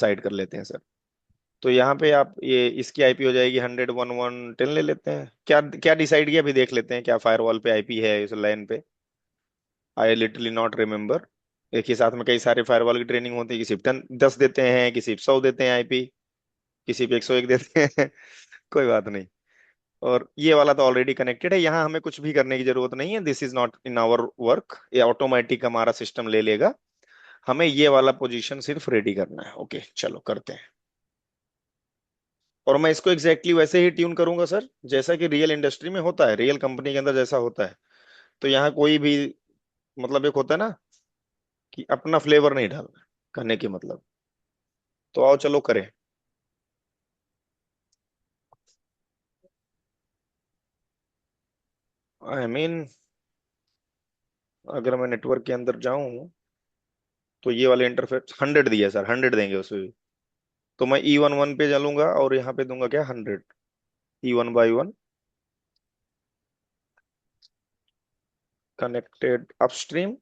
Side कर लेते हैं सर। तो यहाँ पे आप ये इसकी आईपी हो जाएगी 100.1.1.10 ले लेते हैं। क्या क्या डिसाइड किया अभी देख लेते हैं क्या फायरवॉल पे आईपी है इस लाइन पे। I literally not remember. एक ही साथ में कई सारे फायरवॉल की ट्रेनिंग होती है, किसी पे 10 देते हैं, किसी पे 100 देते हैं आईपी, किसी पे 101 देते हैं। कोई बात नहीं। और ये वाला तो ऑलरेडी कनेक्टेड है, यहाँ हमें कुछ भी करने की जरूरत नहीं है। This is not in our work, ये ऑटोमेटिक हमारा सिस्टम ले लेगा। हमें ये वाला पोजीशन सिर्फ रेडी करना है। ओके चलो करते हैं। और मैं इसको एग्जैक्टली वैसे ही ट्यून करूंगा सर जैसा कि रियल इंडस्ट्री में होता है, रियल कंपनी के अंदर जैसा होता है। तो यहाँ कोई भी मतलब एक होता है ना कि अपना फ्लेवर नहीं डालना, करने की मतलब। तो आओ चलो करें। आई मीन अगर मैं नेटवर्क के अंदर जाऊं तो ये वाले इंटरफेस 100 दिया है सर, 100 देंगे उसमें भी। तो मैं E11 पे चलूंगा और यहाँ पे दूंगा क्या 100, E1/1 connected upstream,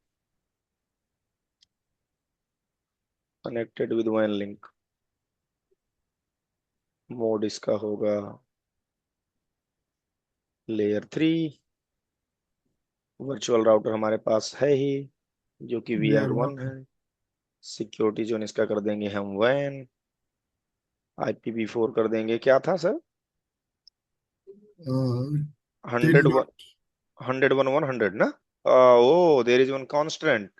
connected with one link. Mode इसका होगा लेयर 3। वर्चुअल राउटर हमारे पास है ही जो कि लेयर VR1 है। वन। सिक्योरिटी जोन इसका कर देंगे हम वैन। IPv4 कर देंगे, क्या था सर? 100 टेल 100 1 100 ना। Oh there is one constant.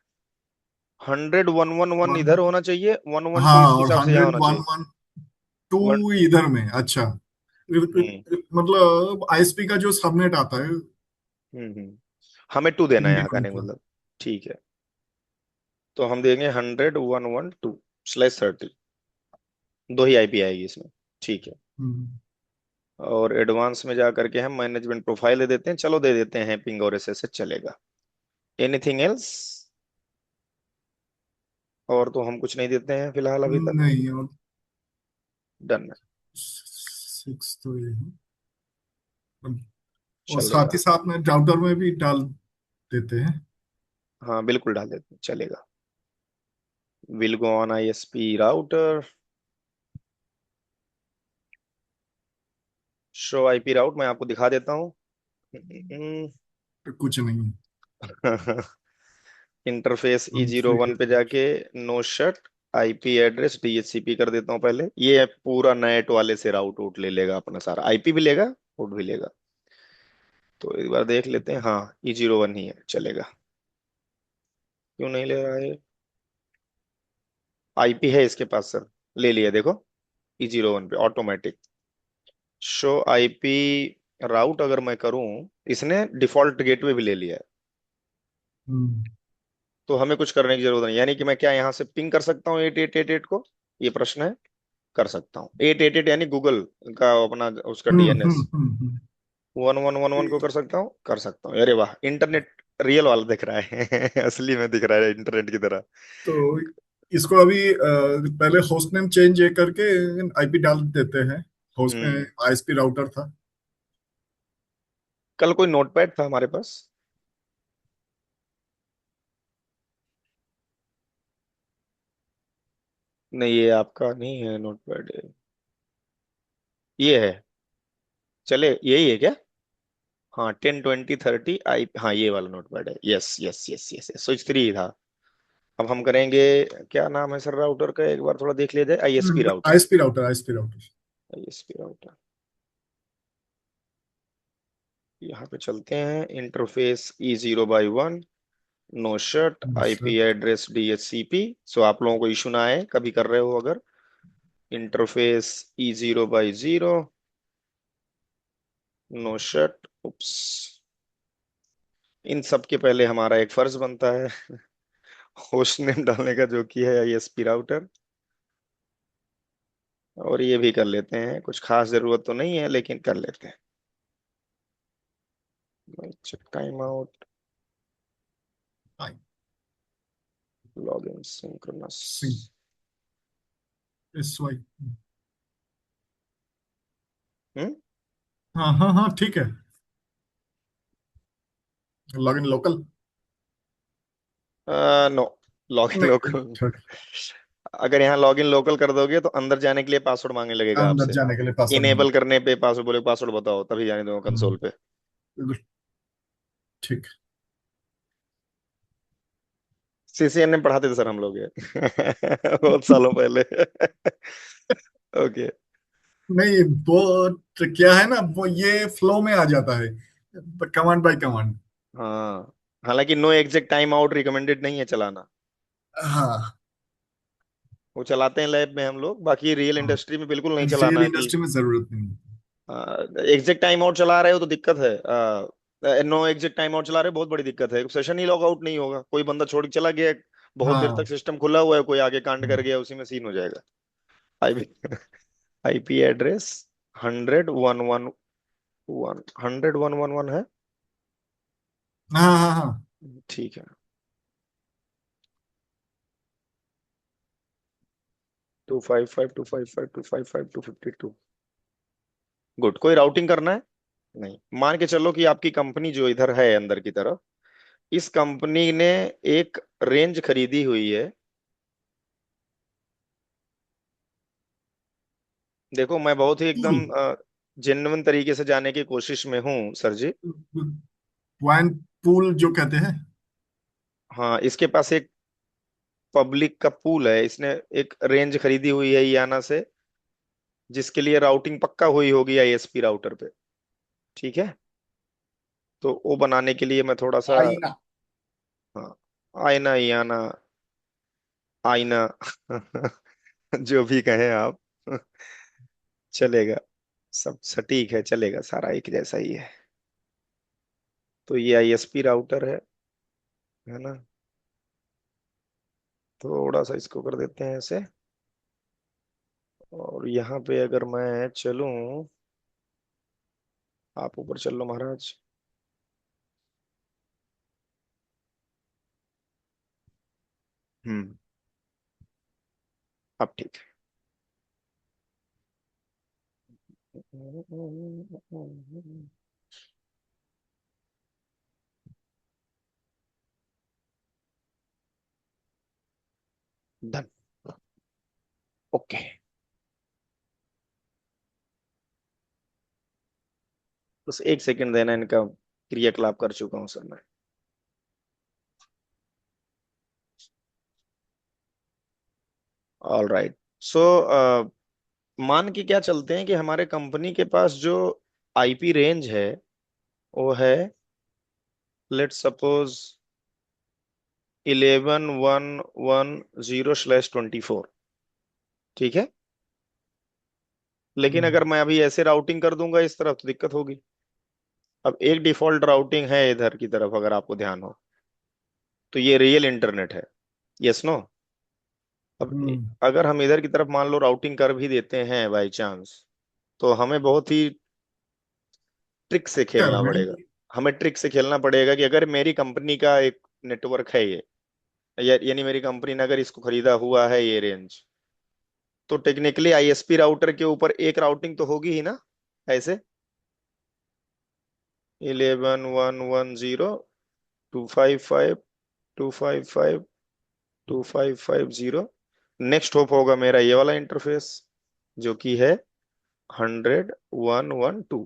100 1 1 1 one. इधर होना चाहिए, 1 1 2 हाँ, इस और हिसाब से यहाँ हंड्रेड होना वन चाहिए। One two one. इधर में। अच्छा, हम्म मतलब आईएसपी का जो सबनेट आता है हमें 2 देना है यहाँ का, इंडिया नहीं का। मतलब। ठीक है। तो हम देंगे 100 1 1 2/30। दो ही आईपी आएगी इसमें। ठीक है। हम्म, और एडवांस में जा करके हम मैनेजमेंट प्रोफाइल दे देते हैं, चलो दे देते हैं पिंग और एसएसएच चलेगा। Anything else? और तो हम कुछ नहीं देते हैं फिलहाल अभी तक। नहीं, और डन। 6 तो ये है। और साथ ही चलेगा। साथ में राउटर में भी डाल देते हैं। हाँ बिल्कुल डाल देते हैं, चलेगा। Will go on ISP router. Show IP route मैं आपको दिखा देता हूँ। कुछ नहीं। इंटरफेस E01 पे कॉन्फ़िगर। जाके no shut IP address DHCP कर देता हूँ पहले। ये पूरा नेट वाले से राउट आउट ले लेगा अपना सारा, आईपी भी लेगा, आउट भी लेगा। तो एक बार देख लेते हैं, हाँ E01 ही है, चलेगा। क्यों नहीं ले रहा है? आईपी है इसके पास सर, ले लिया देखो। E01 पे ऑटोमेटिक शो आईपी राउट अगर मैं करूं, इसने डिफॉल्ट गेटवे भी ले लिया है। हम्म, तो हमें कुछ करने की जरूरत नहीं, यानी कि मैं क्या यहाँ से पिंग कर सकता हूँ 8888 को? ये प्रश्न है। कर सकता हूँ 888 यानी गूगल का अपना उसका हम्म, DNS। 1111 को कर सकता हूँ। अरे वाह, इंटरनेट रियल वाला दिख रहा है। असली में दिख रहा है इंटरनेट की तरह। तो इसको अभी पहले होस्ट नेम चेंज करके आईपी डाल देते हैं। होस्ट हम्म आईएसपी राउटर था। कल कोई नोटपैड था हमारे पास? नहीं ये आपका नहीं है नोटपैड, ये है। चले यही है क्या? हाँ 10 20 30 आई, हाँ ये वाला नोटपैड है। Yes yes yes yes yes, switch 3 था। अब हम करेंगे, क्या नाम है सर राउटर का, एक बार थोड़ा देख लिया जाए। ISP router. ISP router. ISP router. यहाँ पे चलते हैं, interface E0/1 no shut IP address DHCP। So आप लोगों को इशू ना आए कभी कर रहे हो अगर। इंटरफेस E0/0 नो शट उप्स। इन सब के पहले हमारा एक फर्ज बनता है होस्ट नेम डालने का, जो कि है ISP राउटर। और ये भी कर लेते हैं, कुछ खास जरूरत तो नहीं है लेकिन कर लेते हैं। Check time out, log in synchronous. S Y. Hmm. हाँ हाँ हाँ, ठीक है। Login local. No, log in नहीं, लोकल। ठीक। अगर यहाँ लॉग इन लोकल कर दोगे तो अंदर जाने के लिए पासवर्ड मांगने लगेगा अंदर आपसे। जाने के लिए पासवर्ड इनेबल मांगे। करने पे पासवर्ड बोले, पासवर्ड बताओ, तभी जाने दूंगा हम्म, कंसोल पे। बिल्कुल ठीक। सीसीएन में पढ़ाते थे सर हम लोग ये बहुत सालों पहले ओके। नहीं, वो तो क्या है ना, वो ये फ्लो में आ जाता है, कमांड बाय कमांड। हाँ, हालांकि no exact time out recommended नहीं है चलाना। हाँ वो चलाते हैं लैब में हम लोग, बाकी रियल हाँ, इंडस्ट्री में बिल्कुल नहीं रियल चलाना कि इंडस्ट्री में जरूरत नहीं। एग्जैक्ट टाइम आउट चला रहे हो तो दिक्कत है। नो एग्जैक्ट टाइम आउट चला रहे हो बहुत बड़ी दिक्कत है, सेशन ही लॉग आउट नहीं होगा, कोई बंदा छोड़ के चला गया, बहुत देर तक हाँ। सिस्टम खुला हुआ है, कोई आगे कांड कर हम्म, गया, उसी में सीन हो जाएगा। आईपी आईपी एड्रेस 100 111 100 111 है। हाँ हाँ हाँ। ठीक है। 255 255 255 252। गुड। कोई राउटिंग करना है? नहीं। मान के चलो कि आपकी कंपनी जो इधर है अंदर की तरफ, इस कंपनी ने एक रेंज खरीदी हुई है। देखो मैं बहुत ही पूल, एकदम जेन्युइन तरीके से जाने की कोशिश में हूँ सर जी। पॉइंट पूल जो कहते हैं। हाँ, इसके पास एक पब्लिक का पूल है, इसने एक रेंज खरीदी हुई है याना से, जिसके लिए राउटिंग पक्का हुई होगी आईएसपी राउटर पे। ठीक है। तो वो बनाने के लिए मैं थोड़ा सा, आईना। हाँ, आईना याना, आईना जो भी कहें आप चलेगा, सब सटीक है, चलेगा, सारा एक जैसा ही है। तो ये आईएसपी राउटर है ना। थोड़ा सा इसको कर देते हैं ऐसे, और यहाँ पे अगर मैं चलूं, आप ऊपर चल लो महाराज। हम्म। अब ठीक है। डन। ओके। बस एक सेकंड देना, इनका क्रियाकलाप कर चुका हूँ सर मैं। All right. सो मान के क्या चलते हैं कि हमारे कंपनी के पास जो आईपी रेंज है वो है, लेट सपोज 11 1 1 0/24। ठीक है। लेकिन हम्म, अगर मैं अभी ऐसे राउटिंग कर दूंगा इस तरफ तो दिक्कत होगी। अब एक डिफॉल्ट राउटिंग है इधर की तरफ, अगर आपको ध्यान हो तो ये रियल इंटरनेट है। Yes no. अब हम्म, अगर हम इधर की तरफ मान लो राउटिंग कर भी देते हैं बाई चांस, तो हमें बहुत ही ट्रिक से कर खेलना रहे पड़ेगा। हैं। हमें ट्रिक से खेलना पड़ेगा कि अगर मेरी कंपनी का एक नेटवर्क है ये, यानी मेरी कंपनी ने अगर इसको खरीदा हुआ है ये रेंज, तो टेक्निकली आईएसपी राउटर के ऊपर एक राउटिंग तो होगी ही ना, ऐसे 11 1 1 0 255 255 255 0। नेक्स्ट होप होगा मेरा ये वाला इंटरफेस, जो कि है 100 1 1 2।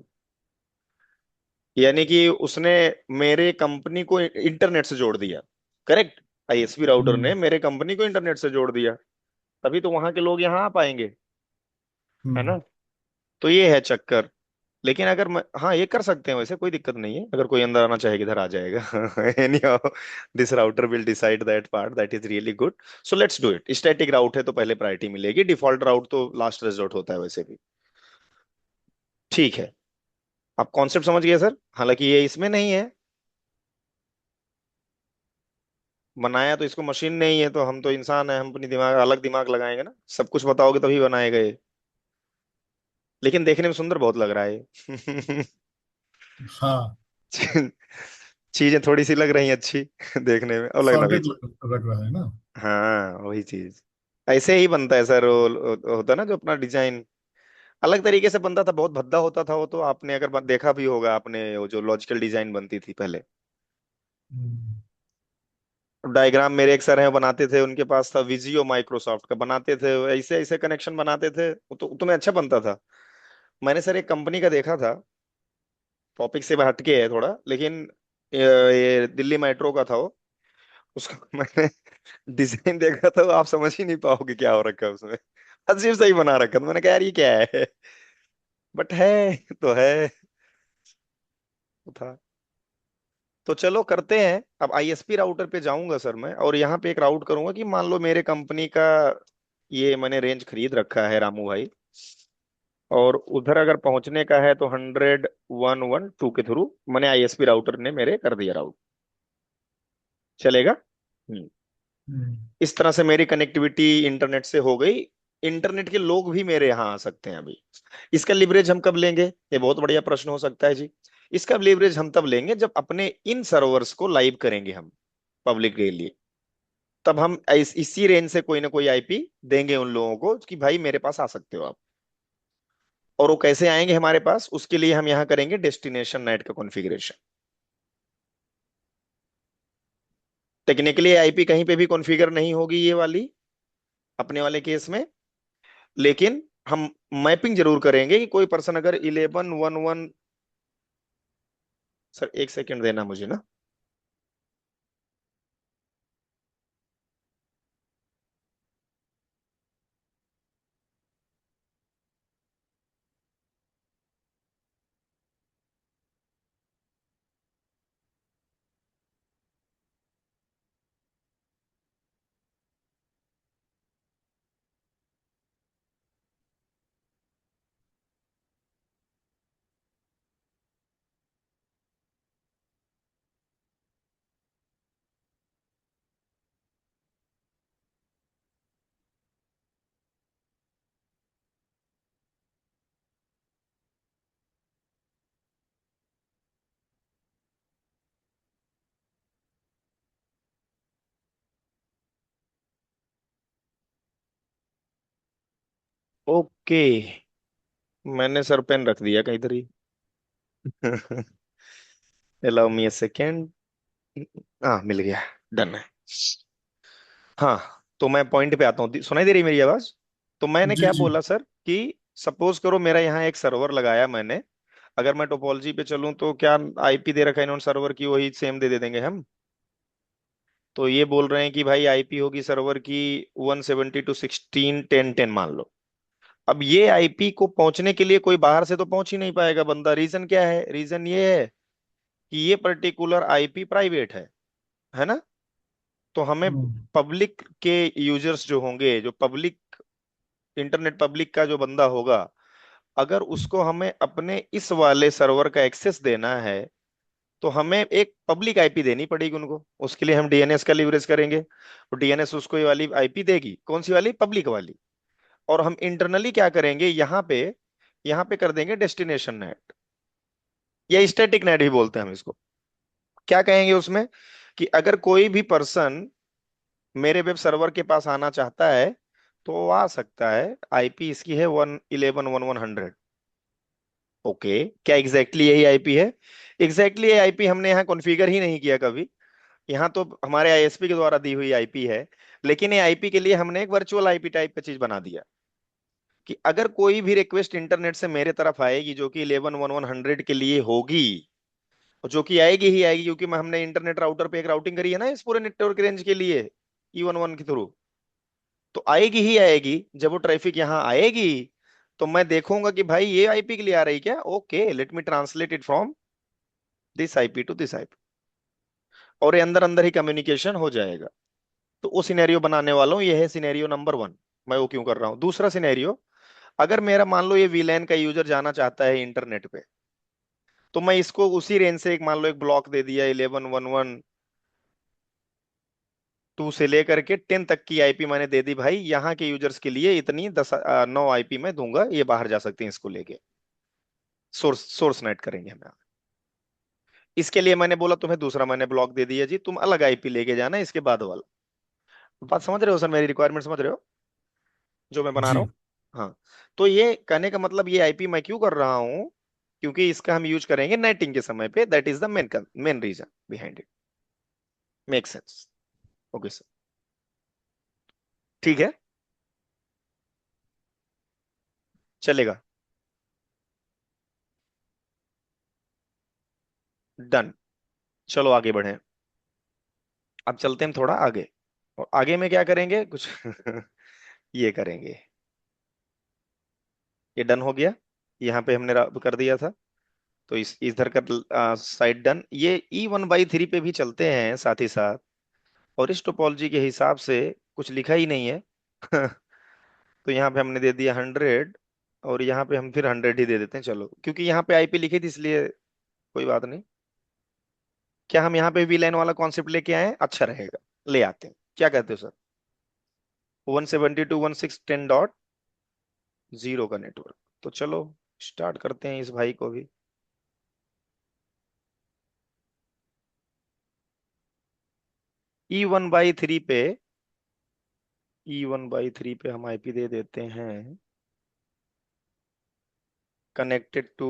यानी कि उसने मेरे कंपनी को इंटरनेट से जोड़ दिया। करेक्ट। आईएसपी राउटर हम्म, ने मेरे कंपनी को इंटरनेट से जोड़ दिया, तभी तो वहां के लोग यहाँ आ पाएंगे, है हम्म, ना। तो ये है चक्कर। लेकिन अगर मैं, हाँ ये कर सकते हैं वैसे, कोई दिक्कत नहीं है, अगर कोई अंदर आना चाहे इधर आ जाएगा anyhow, this router will decide that part, that is really good. So let's do it. Static route है तो पहले प्रायोरिटी मिलेगी, डिफॉल्ट राउट तो लास्ट रिजॉर्ट होता है वैसे भी। ठीक है। आप कॉन्सेप्ट समझ गए सर, हालांकि ये इसमें नहीं है, बनाया तो इसको मशीन नहीं है, तो हम तो इंसान है, हम अपनी दिमाग, अलग दिमाग लगाएंगे ना, सब कुछ बताओगे तभी बनाएगा ये। लेकिन देखने में सुंदर बहुत लग रहा है ये। हाँ। चीजें थोड़ी सी लग रही हैं अच्छी देखने में, और लगना भी सॉर्टेड चाहिए। लग रहा है ना। हाँ वही चीज, ऐसे ही बनता है सर, वो होता है ना जो अपना डिजाइन अलग तरीके से बनता था, बहुत भद्दा होता था वो, तो आपने अगर देखा भी होगा आपने, वो जो लॉजिकल डिजाइन बनती थी पहले। हम्म, डायग्राम मेरे एक सर हैं बनाते थे, उनके पास था विजियो, माइक्रोसॉफ्ट का बनाते थे, ऐसे ऐसे कनेक्शन बनाते थे, वो तो तुम्हें अच्छा बनता था। मैंने सर एक कंपनी का देखा था, टॉपिक से हटके है थोड़ा, लेकिन ये दिल्ली मेट्रो का था वो। उसका मैंने डिजाइन देखा था, वो आप समझ ही नहीं पाओगे क्या हो रखा है उसमें। अजीब सही बना रखा था, मैंने कहा यार ये क्या है, बट है तो है, तो था। तो चलो करते हैं, अब आईएसपी राउटर पे जाऊंगा सर मैं, और यहाँ पे एक राउट करूंगा कि मान लो मेरे कंपनी का ये मैंने रेंज खरीद रखा है रामू भाई, और उधर अगर पहुंचने का है तो 100 112 के थ्रू मैंने आईएसपी राउटर ने मेरे कर दिया राउट, चलेगा। हम्म। हम्म। इस तरह से मेरी कनेक्टिविटी इंटरनेट से हो गई। इंटरनेट के लोग भी मेरे यहाँ आ सकते हैं अभी। इसका लिवरेज हम कब लेंगे, ये बहुत बढ़िया प्रश्न हो सकता है जी। इसका लिवरेज हम तब लेंगे जब अपने इन सर्वर्स को लाइव करेंगे हम पब्लिक के लिए। तब हम इसी रेंज से कोई ना कोई आईपी देंगे उन लोगों को कि भाई मेरे पास आ सकते हो आप। और वो कैसे आएंगे हमारे पास, उसके लिए हम यहाँ करेंगे डेस्टिनेशन नेट का कॉन्फ़िगरेशन। टेक्निकली आईपी कहीं पे भी कॉन्फ़िगर नहीं होगी ये वाली, अपने वाले केस में, लेकिन हम मैपिंग जरूर करेंगे कि कोई पर्सन अगर 1111। सर एक सेकंड देना मुझे ना। ओके, मैंने सर पेन रख दिया कहीं इधर ही। Allow me a second. हाँ मिल गया, डन है। हाँ, तो मैं पॉइंट पे आता हूँ, सुनाई दे रही मेरी आवाज। तो मैंने जी क्या जी। बोला सर कि सपोज करो मेरा यहाँ एक सर्वर लगाया मैंने, अगर मैं टोपोलॉजी पे चलूं तो क्या आईपी दे रखा है इन्होंने सर्वर की, वही सेम दे देंगे हम। तो ये बोल रहे हैं कि भाई आईपी होगी सर्वर की 172.16.10.10 मान लो। अब ये आईपी को पहुंचने के लिए कोई बाहर से तो पहुंच ही नहीं पाएगा बंदा। रीजन क्या है, रीजन ये है कि ये पर्टिकुलर आईपी प्राइवेट है ना। तो हमें हम्म। पब्लिक के यूजर्स जो होंगे, जो पब्लिक इंटरनेट पब्लिक का जो बंदा होगा, अगर उसको हमें अपने इस वाले सर्वर का एक्सेस देना है, तो हमें एक पब्लिक आईपी देनी पड़ेगी उनको। उसके लिए हम डीएनएस का लिवरेज करेंगे, तो डीएनएस उसको ये वाली आईपी देगी, कौन सी वाली, पब्लिक वाली। और हम इंटरनली क्या करेंगे यहाँ पे कर देंगे डेस्टिनेशन नेट, या स्टैटिक नेट भी बोलते हैं हम इसको। क्या कहेंगे उसमें कि अगर कोई भी पर्सन मेरे वेब सर्वर के पास आना चाहता है तो वो आ सकता है। आईपी इसकी है 111.1.100। ओके, क्या एग्जैक्टली यही आईपी है? एग्जैक्टली ये आईपी हमने यहाँ कॉन्फ़िगर ही नहीं किया कभी। यहाँ तो हमारे आईएसपी के द्वारा दी हुई आईपी है, लेकिन ये आईपी के लिए हमने एक वर्चुअल आईपी टाइप का चीज बना दिया कि अगर कोई भी रिक्वेस्ट इंटरनेट से मेरे तरफ आएगी जो कि 111100 के लिए होगी, और जो कि आएगी ही आएगी क्योंकि हमने इंटरनेट राउटर पे एक राउटिंग करी है ना इस पूरे नेटवर्क रेंज के लिए, E11 के थ्रू। तो आएगी ही आएगी, जब वो ट्रैफिक यहाँ आएगी तो मैं देखूंगा कि भाई ये आईपी के लिए आ रही क्या, okay let me translate it from this IP to this IP, और ये अंदर अंदर ही कम्युनिकेशन हो जाएगा। तो वो सिनेरियो बनाने वाला हूँ, ये है सिनेरियो नंबर 1। मैं वो क्यों कर रहा हूँ, दूसरा सिनेरियो, अगर मेरा मान लो ये वीलैन का यूजर जाना चाहता है इंटरनेट पे, तो मैं इसको उसी रेंज से एक मान लो एक ब्लॉक दे दिया, 11.1.1.2 से लेकर के 10 तक की आईपी मैंने दे दी भाई, यहाँ के यूजर्स के लिए इतनी 9 आईपी मैं दूंगा, ये बाहर जा सकते हैं इसको लेके। सोर्स नेट करेंगे हम यहाँ। इसके लिए मैंने बोला तुम्हें दूसरा मैंने ब्लॉक दे दिया जी, तुम अलग आईपी लेके जाना इसके बाद वाला। बात समझ रहे हो सर, मेरी रिक्वायरमेंट समझ रहे हो जो मैं बना रहा जी। हूँ। हाँ, तो ये कहने का मतलब ये आईपी मैं क्यों कर रहा हूँ, क्योंकि इसका हम यूज करेंगे नेटिंग के समय पे, that is the main main reason behind it. Make sense. Okay sir, ठीक है, चलेगा। डन। चलो आगे बढ़े। अब चलते हैं थोड़ा आगे। और आगे में क्या करेंगे कुछ ये करेंगे। ये डन हो गया। यहाँ पे हमने कर दिया था। तो इस इधर का साइड डन। ये E1/3 पे भी चलते हैं साथ ही साथ। और इस टोपोलॉजी के हिसाब से कुछ लिखा ही नहीं है तो यहाँ पे हमने दे दिया 100। और यहाँ पे हम फिर 100 ही दे देते हैं, चलो, क्योंकि यहाँ पे आईपी लिखी थी इसलिए कोई बात नहीं। क्या हम यहाँ पे वी लाइन वाला कॉन्सेप्ट लेके आए? अच्छा रहेगा, ले आते हैं। क्या कहते हो सर? 172.168.0 का नेटवर्क। तो चलो स्टार्ट करते हैं इस भाई को भी। E1/3 पे, E1/3 पे हम आईपी दे देते हैं connected to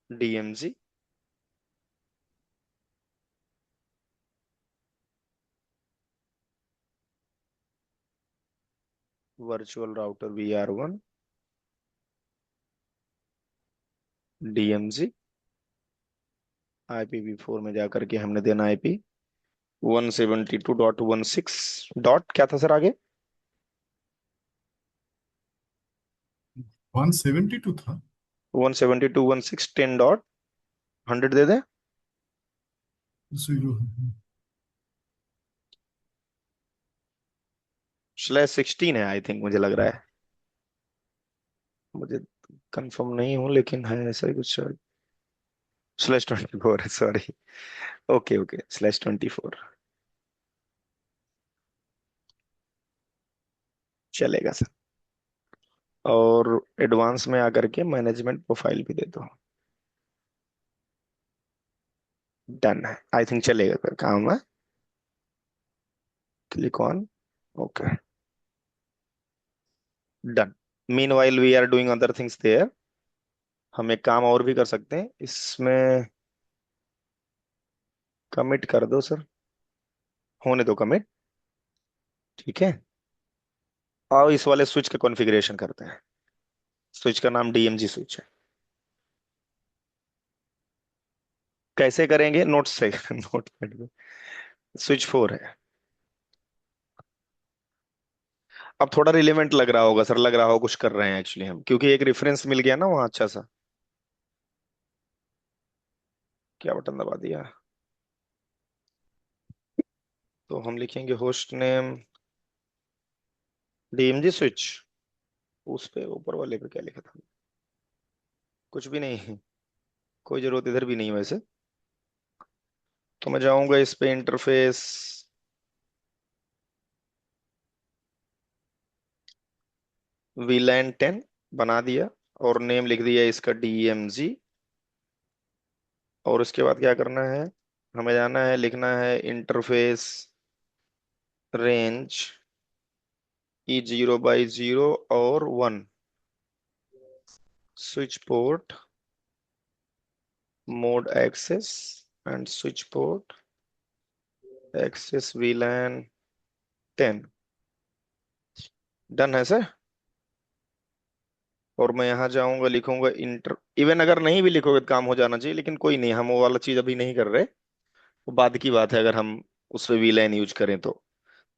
DMZ, virtual router VR1, DMZ। IPv4 में जाकर के हमने देना आईपी 172.16 डॉट क्या था सर आगे? 172 था। 172.168.100 दे दें। 0। /16 है आई थिंक, मुझे लग रहा है। मुझे कंफर्म नहीं हूं लेकिन है ऐसा ही कुछ। /24 है, सॉरी। ओके ओके, /24 चलेगा सर। और एडवांस में आकर के मैनेजमेंट प्रोफाइल भी दे दो। डन है, आई थिंक चलेगा सर, काम है। Click on. Okay, done. Meanwhile we are doing other things there. हम एक काम और भी कर सकते हैं इसमें। कमिट कर दो सर, होने दो कमिट। ठीक है। आओ इस वाले स्विच का कॉन्फ़िगरेशन करते हैं। स्विच का नाम DMZ स्विच है। कैसे करेंगे? नोट से नोट पैड में। /4 है। अब थोड़ा रिलेवेंट लग रहा होगा सर, लग रहा हो कुछ कर रहे हैं एक्चुअली हम, क्योंकि एक रेफरेंस मिल गया ना वहाँ अच्छा सा। क्या बटन दबा दिया? तो हम लिखेंगे होस्ट नेम DMZ स्विच। उस पे ऊपर वाले पे क्या लिखा था? कुछ भी नहीं। कोई जरूरत इधर भी नहीं है वैसे। तो मैं जाऊंगा इस पे, इंटरफेस VLAN 10 बना दिया। और नेम लिख दिया इसका DMZ। और उसके बाद क्या करना है? हमें जाना है, लिखना है इंटरफेस रेंज E0/0 और 1, switch port, mode access and switch port, access VLAN 10। Done है सर। और मैं यहाँ जाऊंगा, लिखूंगा इंटर। इवन अगर नहीं भी लिखोगे तो काम हो जाना चाहिए, लेकिन कोई नहीं, हम वो वाला चीज अभी नहीं कर रहे। वो बाद की बात है अगर हम उस पे VLAN यूज करें तो।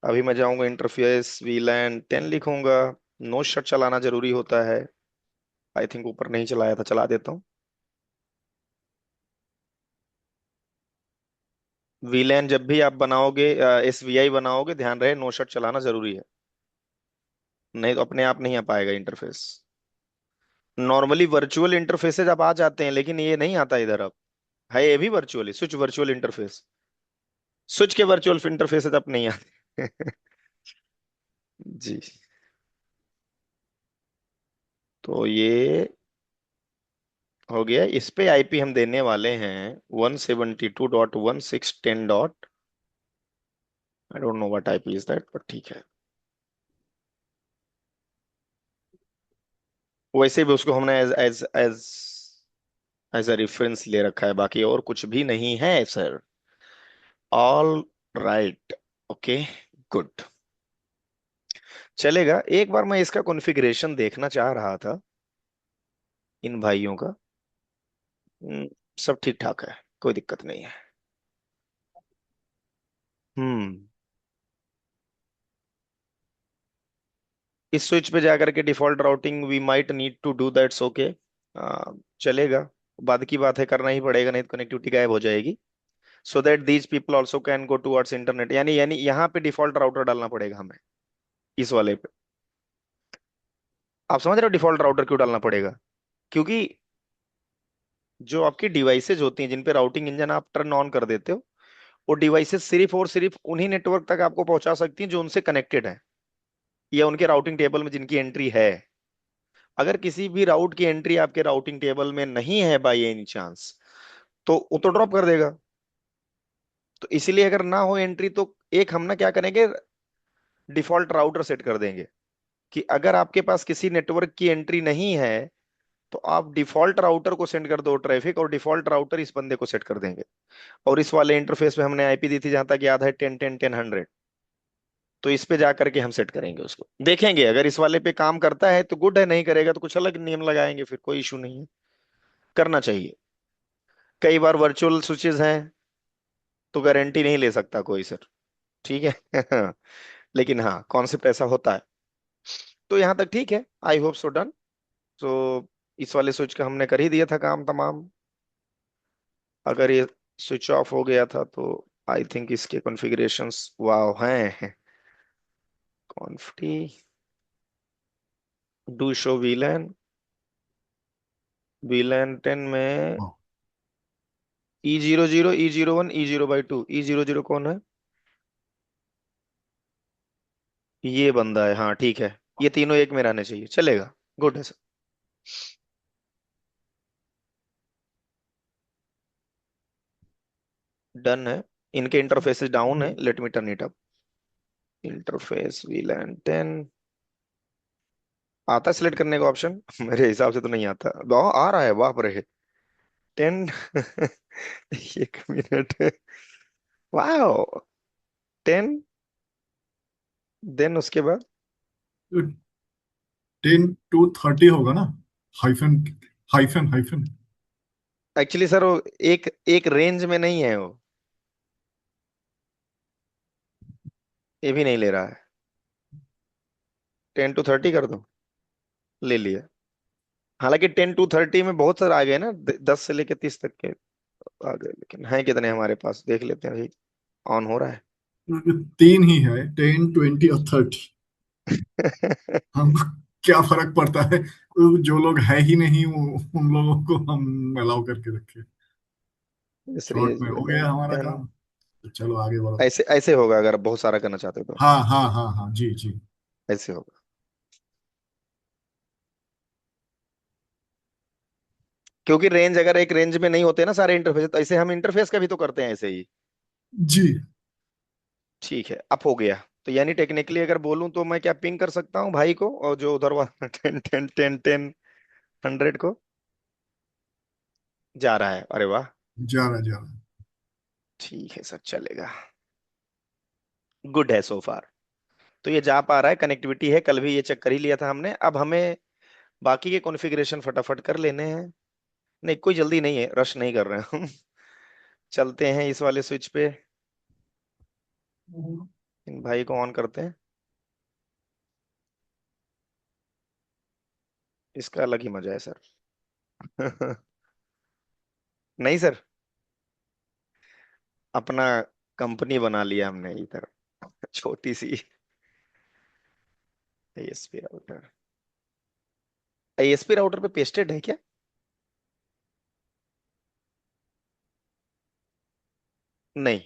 अभी मैं जाऊंगा इंटरफेस VLAN 10 लिखूंगा। नो शट चलाना जरूरी होता है। आई थिंक ऊपर नहीं चलाया था, चला देता हूँ। VLAN जब भी आप बनाओगे, SVI बनाओगे, ध्यान रहे नो शट चलाना जरूरी है। नहीं तो अपने आप नहीं आ पाएगा इंटरफेस। नॉर्मली वर्चुअल इंटरफेसेज अब आ जाते हैं, लेकिन ये नहीं आता इधर अब। है ये भी virtually, switch virtual interface. Switch के वर्चुअल इंटरफेसेज अब नहीं आते जी। तो ये हो गया। इस पे आईपी हम देने वाले हैं 172.1610 dot. I don't know what IP is that, but ठीक है। वैसे भी उसको हमने as as as as a reference ले रखा है, बाकी और कुछ भी नहीं है sir. All right, okay, good, चलेगा। एक बार मैं इसका कॉन्फ़िगरेशन देखना चाह रहा था इन भाइयों का। सब ठीक ठाक है, कोई दिक्कत नहीं है। हम्म। इस स्विच पे जाकर के default routing we might need to do that's okay, चलेगा। बाद की बात है, करना ही पड़ेगा, नहीं तो कनेक्टिविटी गायब हो जाएगी। So that these people also can go towards internet, यानी यानी यहाँ पे डिफॉल्ट राउटर डालना पड़ेगा हमें, इस वाले पे। आप समझ रहे हो डिफॉल्ट राउटर क्यों डालना पड़ेगा? क्योंकि जो आपकी डिवाइसेज होती हैं जिन पे राउटिंग इंजन आप टर्न ऑन कर देते हो, वो डिवाइसेस सिर्फ और सिर्फ उन्हीं नेटवर्क तक आपको पहुंचा सकती हैं जो उनसे कनेक्टेड है, या उनके राउटिंग टेबल में जिनकी एंट्री है। अगर किसी भी राउट की एंट्री आपके राउटिंग टेबल में नहीं है बाई एनी चांस, तो वो तो ड्रॉप कर देगा। तो इसीलिए अगर ना हो एंट्री, तो एक हम ना क्या करेंगे, डिफॉल्ट राउटर सेट कर देंगे कि अगर आपके पास किसी नेटवर्क की एंट्री नहीं है, तो आप डिफॉल्ट राउटर को सेंड कर दो ट्रैफिक, और डिफॉल्ट राउटर इस बंदे को सेट कर देंगे। और इस वाले इंटरफेस में हमने आईपी दी थी, जहां तक याद है, 10 10 10 100। तो इस पे जा करके हम सेट करेंगे उसको, देखेंगे अगर इस वाले पे काम करता है तो गुड है, नहीं करेगा तो कुछ अलग नियम लगाएंगे, फिर कोई इशू नहीं है। करना चाहिए। कई बार वर्चुअल स्विचेस हैं तो गारंटी नहीं ले सकता कोई सर, ठीक है। लेकिन हाँ, कॉन्सेप्ट ऐसा होता है। तो यहाँ तक ठीक है, आई होप सो डन। तो इस वाले स्विच का हमने कर ही दिया था काम तमाम। अगर ये स्विच ऑफ हो गया था तो आई थिंक इसके कॉन्फ़िगरेशंस वाव हैं। कॉन्फिग डू शो वीलैन, वीलैन 10 में हाँ, E00 E01 E0/2। E00 कौन है? ये बंदा है, हाँ ठीक है। ये तीनों एक में रहने चाहिए, चलेगा। गुड है सर। डन है। इनके इंटरफेसेस डाउन है, let me turn it up. Interface वीलैन 10 आता सिलेक्ट करने का ऑप्शन? मेरे हिसाब से तो नहीं आता, आ रहा है, बाप रे। 10। एक मिनट। वाह। 10, देन उसके बाद 10 to 30 होगा ना? Hyphen, hyphen hyphen. Actually sir वो एक एक रेंज में नहीं है वो, ये भी नहीं ले रहा है। 10 to 30 कर दो, ले लिया। हालांकि 10 to 30 में बहुत सारे आ गए ना, 10 से लेके 30 तक के आ गए, लेकिन है कितने हमारे पास देख लेते हैं भाई। ऑन हो रहा तीन ही है, 10, 20 और 30। है। हमको क्या फर्क पड़ता है? जो लोग है ही नहीं उन लोगों को हम अलाउ करके रखे। शॉर्ट सीरीज में हो गया विलन हमारा 10। काम। तो चलो आगे बढ़ो। ऐसे ऐसे होगा, अगर आप बहुत सारा करना चाहते हो तो हाँ हाँ हाँ हाँ, जी जी। ऐसे होगा। क्योंकि रेंज, अगर एक रेंज में नहीं होते ना सारे इंटरफेस, तो ऐसे हम इंटरफेस का भी तो करते हैं ऐसे ही। जी ठीक है, अब हो गया। तो यानी टेक्निकली अगर बोलूं तो मैं क्या पिंग कर सकता हूँ भाई को, और जो उधर वाला 10 10 10 10 100 को जा रहा है, अरे वाह। जा रहा जा रहा। ठीक है सर, चलेगा। गुड है सो फार। तो ये जा पा रहा है, कनेक्टिविटी है, कल भी ये चेक कर ही लिया था हमने। अब हमें बाकी के कॉन्फ़िगरेशन फटाफट कर लेने हैं। नहीं, कोई जल्दी नहीं है, रश नहीं कर रहे हैं हम। चलते हैं इस वाले स्विच पे, इन भाई को ऑन करते हैं। इसका अलग ही मजा है सर। नहीं सर, अपना कंपनी बना लिया हमने इधर, छोटी सी। आईएसपी राउटर, आईएसपी राउटर पे पेस्टेड है क्या? नहीं,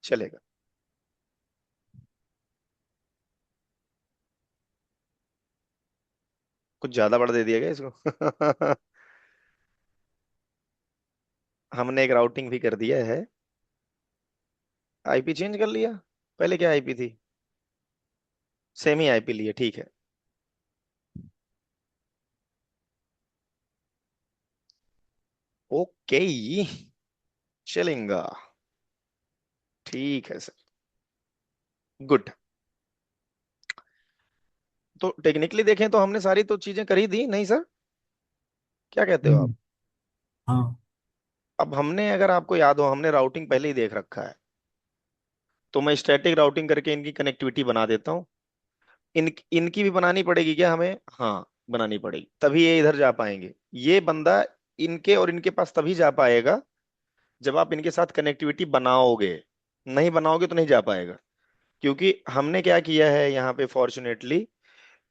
चलेगा। कुछ ज्यादा बड़ा दे दिया गया इसको। हमने एक राउटिंग भी कर दिया है। आईपी चेंज कर लिया, पहले क्या आईपी थी? सेम ही आईपी लिए, ठीक है। ओके, चलेगा। ठीक है सर, गुड। तो टेक्निकली देखें तो हमने सारी तो चीजें कर ही दी नहीं सर, क्या कहते हो आप? हम्म। हाँ। अब हमने, अगर आपको याद हो, हमने राउटिंग पहले ही देख रखा है, तो मैं स्टैटिक राउटिंग करके इनकी कनेक्टिविटी बना देता हूँ। इनकी भी बनानी पड़ेगी क्या हमें? हाँ, बनानी पड़ेगी, तभी ये इधर जा पाएंगे। ये बंदा इनके और इनके पास तभी जा पाएगा जब आप इनके साथ कनेक्टिविटी बनाओगे, नहीं बनाओगे तो नहीं जा पाएगा। क्योंकि हमने क्या किया है यहाँ पे, फॉर्चुनेटली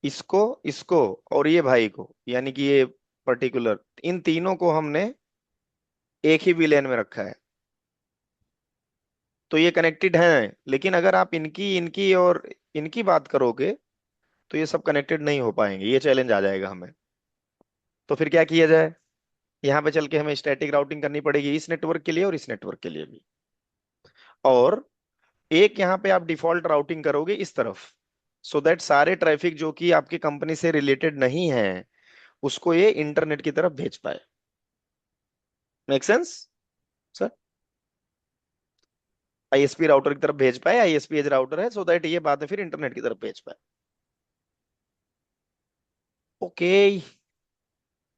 इसको, इसको और ये भाई को, यानी कि ये पर्टिकुलर इन तीनों को हमने एक ही विलेन में रखा है, तो ये कनेक्टेड हैं। लेकिन अगर आप इनकी इनकी और इनकी बात करोगे तो ये सब कनेक्टेड नहीं हो पाएंगे, ये चैलेंज आ जाएगा हमें। तो फिर क्या किया जाए? यहाँ पे चल के हमें स्टैटिक राउटिंग करनी पड़ेगी इस नेटवर्क के लिए और इस नेटवर्क के लिए भी। और एक यहाँ पे आप डिफॉल्ट राउटिंग करोगे इस तरफ, सो दैट सारे ट्रैफिक जो कि आपकी कंपनी से रिलेटेड नहीं है उसको ये इंटरनेट की तरफ भेज पाए। Make sense sir? ISP router की तरफ भेज पाए, आईएसपी एज राउटर है, सो दैट ये बाद में फिर इंटरनेट की तरफ भेज पाए। ओके।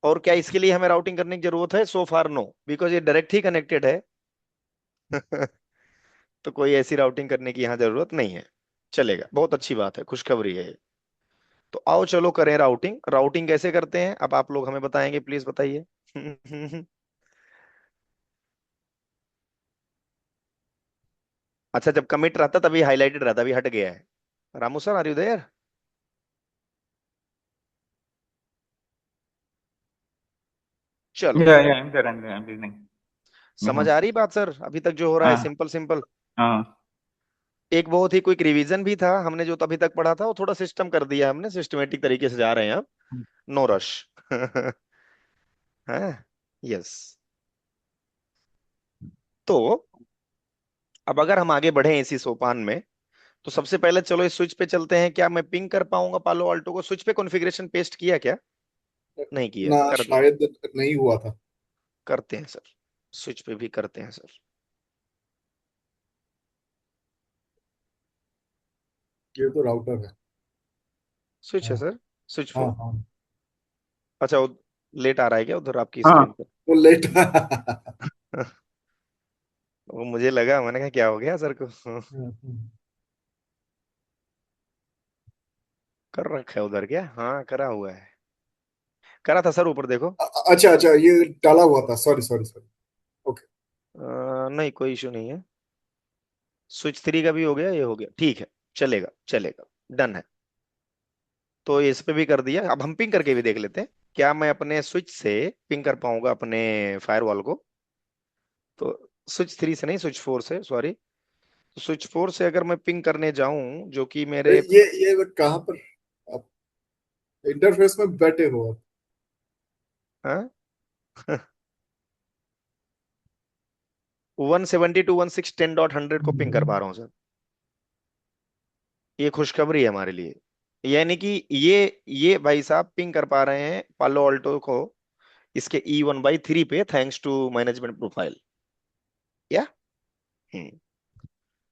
और क्या इसके लिए हमें राउटिंग करने की जरूरत है? सो फार नो, बिकॉज ये डायरेक्ट ही कनेक्टेड है। तो कोई ऐसी राउटिंग करने की यहाँ जरूरत नहीं है। चलेगा, बहुत अच्छी बात है, खुशखबरी है ये। तो आओ चलो करें राउटिंग। राउटिंग कैसे करते हैं अब आप लोग हमें बताएंगे, प्लीज बताइए। अच्छा, जब कमिट रहता तभी हाईलाइटेड रहता, अभी हट गया है। Ramu sir, are you there? चलो, या I'm listening. मैं समझ हूँ. आ रही बात सर अभी तक जो हो रहा है? हाँ. Simple simple. हाँ. एक बहुत ही क्विक रिवीजन भी था, हमने जो अभी तक पढ़ा था वो थोड़ा सिस्टम कर दिया हमने, सिस्टमेटिक तरीके से जा रहे हैं अब। No rush. है। यस। तो अब अगर हम आगे बढ़े इसी सोपान में, तो सबसे पहले चलो इस स्विच पे चलते हैं। क्या मैं पिंग कर पाऊंगा पालो अल्टो को? स्विच पे कॉन्फ़िगरेशन पेस्ट किया क्या? नहीं किया, ना, कर दे। शायद नहीं हुआ था। करते हैं सर, स्विच पे भी करते हैं सर। ये तो राउटर है। स्विच है हाँ। सर, स्विच हाँ। 4। हाँ। अच्छा, लेट आ रहा है क्या उधर आपकी हाँ. स्क्रीन पर? वो लेट। वो मुझे लगा, मैंने कहा क्या हो गया सर को। कर रखा है उधर क्या? हाँ, करा हुआ है, करा था सर, ऊपर देखो। अच्छा अच्छा, ये डाला हुआ था, सॉरी सॉरी सॉरी। ओके। नहीं, कोई इशू नहीं है। स्विच 3 का भी हो गया, ये हो गया, ठीक है। चलेगा चलेगा, डन है। तो इस पे भी कर दिया, अब हम पिंग करके भी देख लेते हैं। क्या मैं अपने स्विच से पिंग कर पाऊंगा अपने फायरवॉल को? तो स्विच 3 से नहीं, स्विच 4 से, सॉरी। तो स्विच 4 से अगर मैं पिंग करने जाऊं, जो कि मेरे, ये कहाँ पर आप इंटरफेस में बैठे हो आप? हाँ, 172.168.100 को पिंग कर पा रहा हूँ सर। ये खुशखबरी है हमारे लिए, यानी कि ये भाई साहब पिंग कर पा रहे हैं पालो ऑल्टो को इसके E1/3 पे, थैंक्स टू मैनेजमेंट प्रोफाइल। या हम्म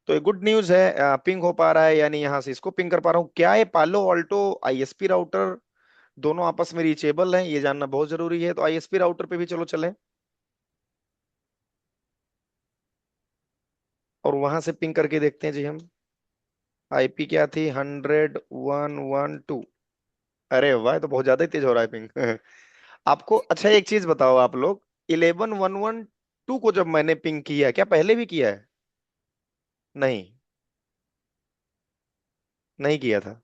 तो ये गुड न्यूज है, पिंग हो पा रहा है, यानी यहां से इसको पिंग कर पा रहा हूँ। क्या ये पालो ऑल्टो आईएसपी राउटर दोनों आपस में रीचेबल हैं, ये जानना बहुत जरूरी है। तो आईएसपी राउटर पे भी चलो चलें, और वहां से पिंग करके देखते हैं जी हम। आईपी क्या थी? 100.112। अरे वाह, ये तो बहुत ज्यादा ही तेज हो रहा है पिंग। आपको अच्छा एक चीज बताओ आप लोग, 11.112 को जब मैंने पिंग किया, क्या पहले भी किया है? नहीं, नहीं किया था।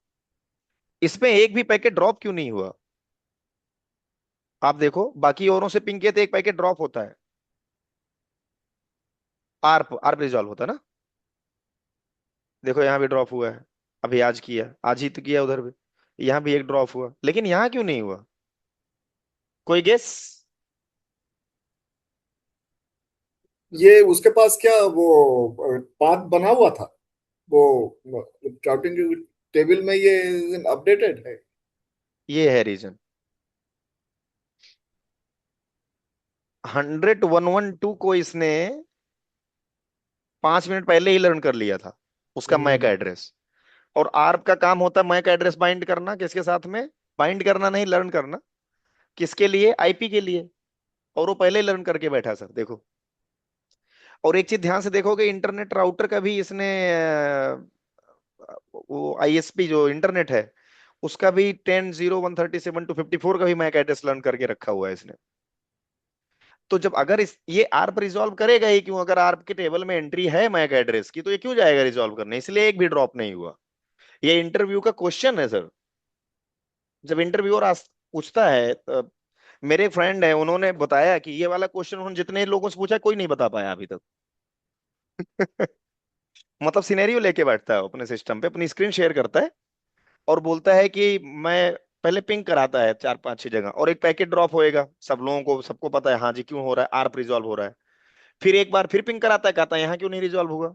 इसमें एक भी पैकेट ड्रॉप क्यों नहीं हुआ? आप देखो, बाकी औरों से पिंग किए तो एक पैकेट ड्रॉप होता है। आर्प आर्प रिजॉल्व होता है ना। देखो यहाँ भी ड्रॉप हुआ है, अभी आज किया, आज ही तो किया उधर भी। यहाँ भी एक ड्रॉप हुआ, लेकिन यहाँ क्यों नहीं हुआ? कोई गेस? ये उसके पास क्या वो पाथ बना हुआ था? वो राउटिंग टेबल में ये अपडेटेड है? ये है रीजन। 100.112 को इसने 5 मिनट पहले ही लर्न कर लिया था उसका मैक हम्म। एड्रेस। और आर्प का काम होता है मैक एड्रेस बाइंड करना, किसके साथ में? बाइंड करना नहीं, लर्न करना। किसके लिए? आईपी के लिए। और वो पहले ही लर्न करके बैठा सर, देखो। और एक चीज ध्यान से देखोगे, इंटरनेट राउटर का भी इसने वो आईएसपी जो इंटरनेट है उसका भी 10.0.137 to 54 का भी मैक एड्रेस लर्न करके रखा हुआ है इसने। तो जब अगर इस ये आर्प रिजॉल्व करेगा ही क्यों? अगर आर्प के टेबल में एंट्री है मैक एड्रेस की तो ये क्यों जाएगा रिजॉल्व करने? इसलिए एक भी ड्रॉप नहीं हुआ। ये इंटरव्यू का क्वेश्चन है सर। जब इंटरव्यूअर पूछता है मेरे फ्रेंड है, उन्होंने बताया कि ये वाला क्वेश्चन उन्होंने जितने लोगों से पूछा कोई नहीं बता पाया अभी तक। मतलब सिनेरियो लेके बैठता है अपने सिस्टम पे, अपनी स्क्रीन शेयर करता है और बोलता है कि मैं पहले पिंग कराता है 4 5 6 जगह, और एक पैकेट ड्रॉप होएगा, सब लोगों को सबको पता है हाँ जी क्यों हो रहा है, आर्प रिजॉल्व हो रहा है। फिर एक बार फिर पिंग कराता है, कहता है यहाँ क्यों नहीं रिजॉल्व हुआ।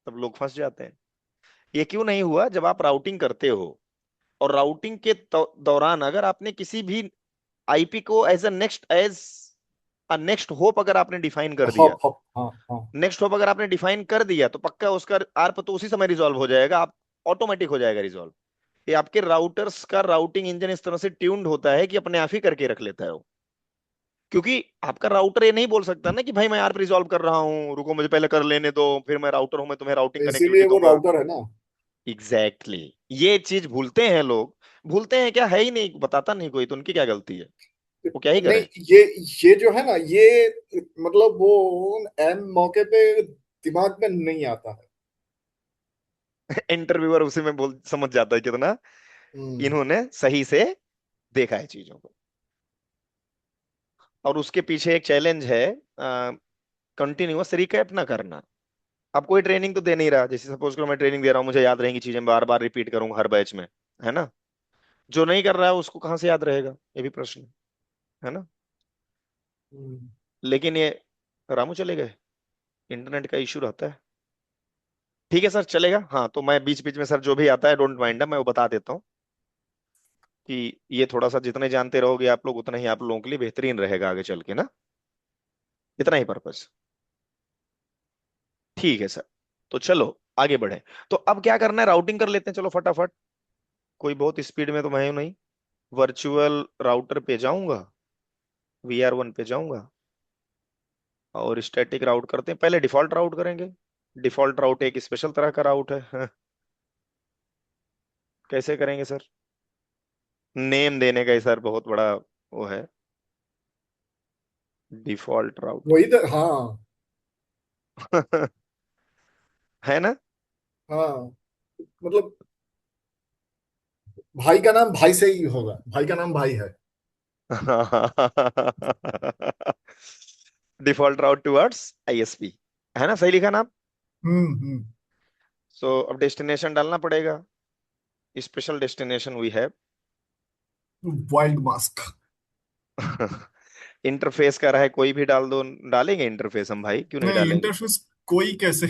तब लोग फंस जाते हैं। ये क्यों नहीं हुआ? जब आप राउटिंग करते हो और राउटिंग के दौरान अगर आपने किसी भी आईपी को एज अ नेक्स्ट होप अगर आपने डिफाइन कर दिया, हॉप हॉप, हाँ हाँ। नेक्स्ट होप अगर आपने डिफाइन कर दिया तो पक्का उसका आर्प तो उसी समय रिजॉल्व हो जाएगा, आप ऑटोमेटिक हो जाएगा रिजॉल्व। ये आपके राउटर्स का राउटिंग इंजन इस तरह से ट्यून्ड होता है कि अपने आप ही करके रख लेता है वो। क्योंकि आपका राउटर ये नहीं बोल सकता ना कि भाई मैं आर्प रिजॉल्व कर रहा हूँ, रुको मुझे पहले कर लेने दो, फिर मैं राउटर हूं, मैं तुम्हें राउटिंग इसीलिए कनेक्टिविटी वो दूंगा। राउटर है ना। एग्जैक्टली ये चीज भूलते हैं लोग। भूलते हैं क्या? है ही नहीं, बताता नहीं कोई तो उनकी क्या गलती है? वो क्या ही नहीं, करें। ये जो है ना, ये मतलब वो एन मौके पे दिमाग में नहीं आता है। इंटरव्यूअर उसी में बोल समझ जाता है कितना हम्म। इन्होंने सही से देखा है चीजों को। और उसके पीछे एक चैलेंज है, कंटिन्यूअस रिकैप ना करना। अब कोई ट्रेनिंग तो दे नहीं रहा, जैसे सपोज करो मैं ट्रेनिंग दे रहा हूँ, मुझे याद रहेंगी चीजें, बार बार रिपीट करूंगा हर बैच में, है ना? जो नहीं कर रहा है उसको कहाँ से याद रहेगा, ये भी प्रश्न है ना? हम्म। लेकिन ये रामू चले गए, इंटरनेट का इशू रहता है। ठीक है सर, चलेगा। हाँ तो मैं बीच बीच में सर जो भी आता है डोंट माइंड, मैं वो बता देता हूँ कि ये थोड़ा सा जितने जानते रहोगे आप लोग उतना ही आप लोगों के लिए बेहतरीन रहेगा आगे चल के ना। इतना ही पर्पस। ठीक है सर। तो चलो आगे बढ़े। तो अब क्या करना है, राउटिंग कर लेते हैं चलो फटाफट। कोई बहुत स्पीड में तो मैं हूं नहीं। वर्चुअल राउटर पे जाऊंगा, VR1 पे जाऊंगा और स्टैटिक राउट करते हैं। पहले डिफॉल्ट राउट करेंगे। डिफॉल्ट राउट एक स्पेशल तरह का राउट है। कैसे करेंगे सर? नेम देने का ही सर बहुत बड़ा वो है। डिफॉल्ट राउट। वही तो, हाँ। है ना? हाँ, मतलब भाई का नाम भाई से ही होगा, भाई का नाम भाई है। डिफॉल्ट राउट टुवर्ड्स आईएसपी, है ना? सही लिखा ना? हम्म। सो अब डेस्टिनेशन डालना पड़ेगा। Special destination we have. Wild mask. Interface का रहा है कोई भी डाल दो, डालेंगे इंटरफेस हम भाई, क्यों नहीं नहीं, डालेंगे? इंटरफेस कोई कैसे?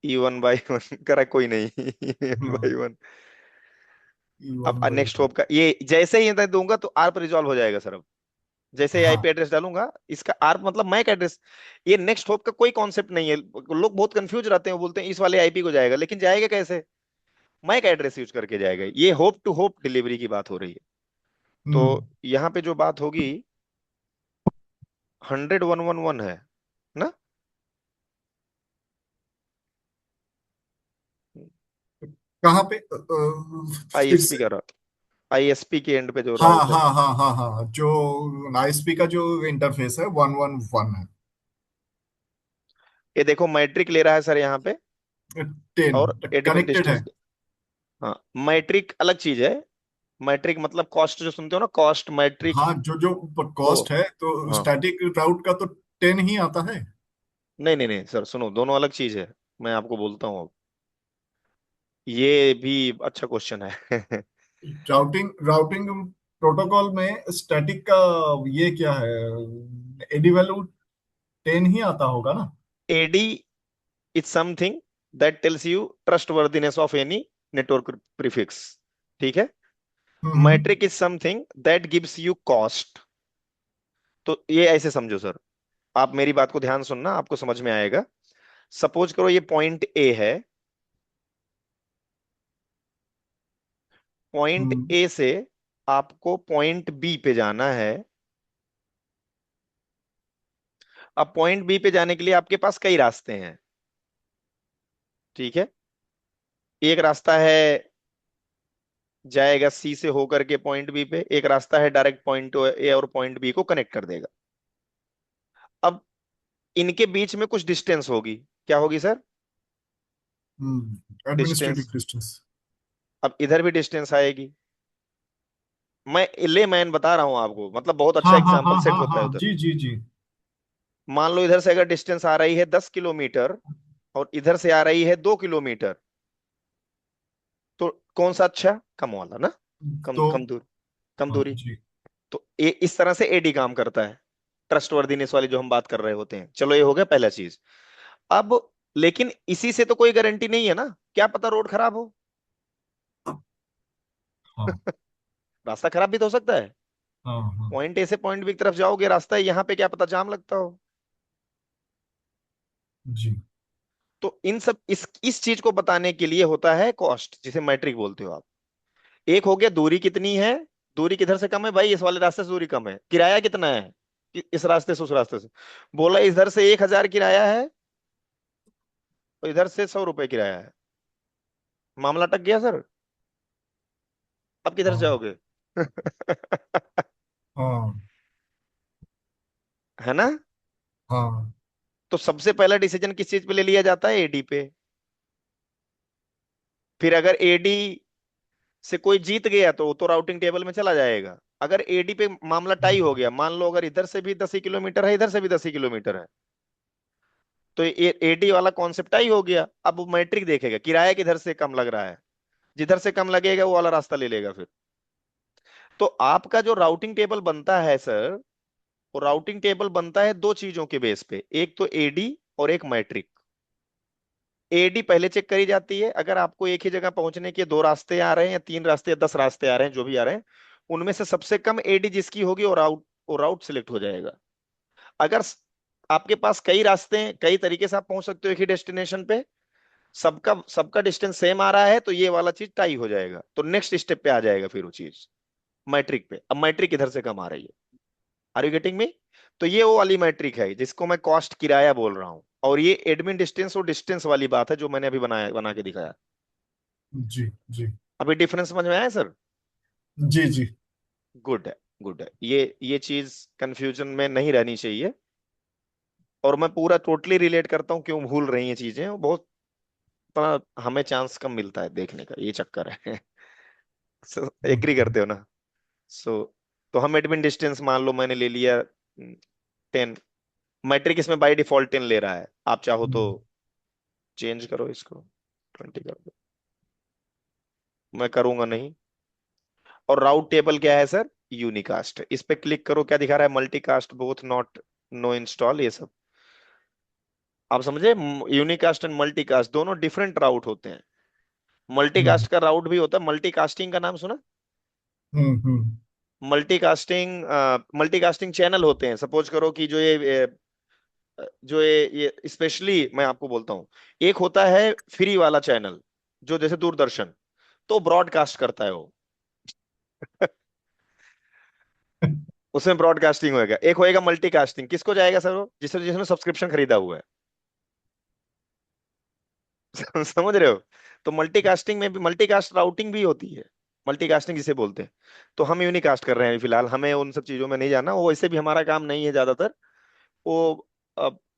E1/1 करा कोई नहीं। हाँ, E1/1। अब वन बाई नेक्स्ट होप का ये जैसे ही मैं दूंगा तो आर्प रिजॉल्व हो जाएगा सर। अब जैसे ही आईपी हाँ। एड्रेस डालूंगा, इसका आर्प मतलब मैक एड्रेस। ये नेक्स्ट होप का कोई कॉन्सेप्ट नहीं है। लोग बहुत कंफ्यूज रहते हैं, वो बोलते हैं इस वाले आईपी को जाएगा, लेकिन जाएगा कैसे? मैक एड्रेस यूज करके जाएगा। ये होप टू होप डिलीवरी की बात हो रही है। तो हम्म। यहाँ पे जो बात होगी 100.111 है ना? कहाँ पे? फिर आईएसपी से। का राउट, आईएसपी के एंड पे जो हाँ राउट है। हाँ हाँ हाँ हाँ, जो आईएसपी का जो इंटरफेस है 111 है। ये देखो मैट्रिक ले रहा है सर यहाँ पे, 10 और कनेक्टेड है। डिस्टेंस। हाँ, मैट्रिक अलग चीज है। मैट्रिक मतलब कॉस्ट, जो सुनते हो ना, कॉस्ट मैट्रिक। हाँ, जो जो वो कॉस्ट है तो हाँ, स्टैटिक राउट का तो 10 ही आता है। नहीं नहीं नहीं सर, सुनो, दोनों अलग चीज है। मैं आपको बोलता हूँ अब। ये भी अच्छा क्वेश्चन है। राउटिंग राउटिंग प्रोटोकॉल में स्टैटिक का ये क्या है? एडी वैल्यू 10 ही आता होगा ना? AD is something that tells you trustworthiness of any network prefix. ठीक है। Hmm. Metric is something that gives you cost. तो ये ऐसे समझो सर, आप मेरी बात को ध्यान सुनना, आपको समझ में आएगा। सपोज करो ये पॉइंट ए है, पॉइंट हम्म ए से आपको पॉइंट बी पे जाना है। अब पॉइंट बी पे जाने के लिए आपके पास कई रास्ते हैं, ठीक है। एक रास्ता है जाएगा सी से होकर के पॉइंट बी पे, एक रास्ता है डायरेक्ट पॉइंट ए और पॉइंट बी को कनेक्ट कर देगा। अब इनके बीच में कुछ डिस्टेंस होगी, क्या होगी सर? Administrative distance. डिस्टेंस। अब इधर भी डिस्टेंस आएगी। मैं ले मैन बता रहा हूं आपको, मतलब बहुत अच्छा हाँ हाँ एग्जांपल हाँ सेट हाँ होता है हाँ, उधर। जी जी जी। मान लो इधर से अगर डिस्टेंस आ रही है 10 किलोमीटर और इधर से आ रही है 2 किलोमीटर, तो कौन सा अच्छा? कम वाला ना। कम तो कम दूर, कम हाँ दूरी। जी। तो इस तरह से एडी काम करता है, ट्रस्ट वर्दीनेस वाली जो हम बात कर रहे होते हैं। चलो ये हो गया पहला चीज। अब लेकिन इसी से तो कोई गारंटी नहीं है ना, क्या पता रोड खराब हो। हाँ रास्ता खराब भी तो हो सकता है। हाँ हाँ। पॉइंट ए से पॉइंट बी की तरफ जाओगे, रास्ता है यहाँ पे, क्या पता जाम लगता हो। जी। तो इन सब इस चीज को बताने के लिए होता है कॉस्ट, जिसे मैट्रिक बोलते हो आप। एक हो गया दूरी कितनी है, दूरी किधर से कम है भाई, इस वाले रास्ते से दूरी कम है। किराया कितना है, इस रास्ते से उस रास्ते से। बोला इधर से 1,000 किराया है और इधर से 100 रुपए किराया है। मामला टक गया सर। अब किधर से हाँ जाओगे? हाँ है ना। हाँ। तो सबसे पहला डिसीजन किस चीज पे ले लिया जाता है? एडी पे। फिर अगर एडी से कोई जीत गया तो वो तो राउटिंग टेबल में चला जाएगा। अगर एडी पे मामला टाई हो गया, मान लो अगर इधर से भी 10 ही किलोमीटर है, इधर से भी 10 ही किलोमीटर है, तो ये एडी वाला कॉन्सेप्ट टाई हो गया। अब वो मैट्रिक देखेगा किराया किधर से कम लग रहा है, जिधर से कम लगेगा वो वाला रास्ता ले लेगा फिर। तो आपका जो राउटिंग टेबल बनता है सर, वो राउटिंग टेबल बनता है दो चीजों के बेस पे, एक तो एडी और एक मैट्रिक। एडी पहले चेक करी जाती है, अगर आपको एक ही जगह पहुंचने के दो रास्ते आ रहे हैं या तीन रास्ते या 10 रास्ते आ रहे हैं, जो भी आ रहे हैं, उनमें से सबसे कम एडी जिसकी होगी वो राउट सिलेक्ट हो जाएगा। अगर आपके पास कई रास्ते हैं, कई तरीके से आप पहुंच सकते हो एक ही डेस्टिनेशन पे, सबका सबका डिस्टेंस सेम आ रहा है, तो ये वाला चीज टाई हो जाएगा, तो नेक्स्ट स्टेप पे आ जाएगा फिर वो चीज मैट्रिक पे। अब मैट्रिक इधर से कम आ रही है, आर यू गेटिंग मी? तो ये वो वाली मैट्रिक है जिसको मैं कॉस्ट किराया बोल रहा हूँ, और ये एडमिन डिस्टेंस और डिस्टेंस वाली बात है जो मैंने अभी बना के दिखाया। जी जी अभी डिफरेंस समझ में आया सर? जी जी। गुड है, गुड है। ये चीज कंफ्यूजन में नहीं रहनी चाहिए। और मैं पूरा टोटली रिलेट करता हूँ क्यों भूल रही हैं चीजें, वो बहुत हमें चांस कम मिलता है देखने का, ये चक्कर है। एग्री करते हो ना? सो तो हम एडमिन डिस्टेंस मान लो मैंने ले लिया 10, मैट्रिक इसमें बाय डिफॉल्ट 10 ले रहा है, आप चाहो तो चेंज करो इसको, 20 कर दो। मैं करूंगा नहीं। और राउट टेबल क्या है सर? यूनिकास्ट। इस पे क्लिक करो, क्या दिखा रहा है? Multicast both not, no install, ये सब आप समझे। यूनिकास्ट एंड मल्टीकास्ट दोनों डिफरेंट राउट होते हैं। हम्म मल्टीकास्ट का राउट भी होता है, मल्टीकास्टिंग का नाम सुना? हम्म। मल्टीकास्टिंग चैनल होते हैं। सपोज करो कि जो ये स्पेशली मैं आपको बोलता हूँ, एक होता है फ्री वाला चैनल, जो जैसे दूरदर्शन, तो ब्रॉडकास्ट करता है वो। उसमें ब्रॉडकास्टिंग होएगा। एक होएगा मल्टीकास्टिंग, किसको जाएगा सर वो? जिसने सब्सक्रिप्शन खरीदा हुआ है। समझ रहे हो? तो मल्टीकास्टिंग में भी मल्टीकास्ट राउटिंग भी होती है, मल्टीकास्टिंग जिसे बोलते हैं। तो हम यूनिकास्ट कर रहे हैं फिलहाल, हमें उन सब चीजों में नहीं जाना, वो वैसे भी हमारा काम नहीं है ज्यादातर। वो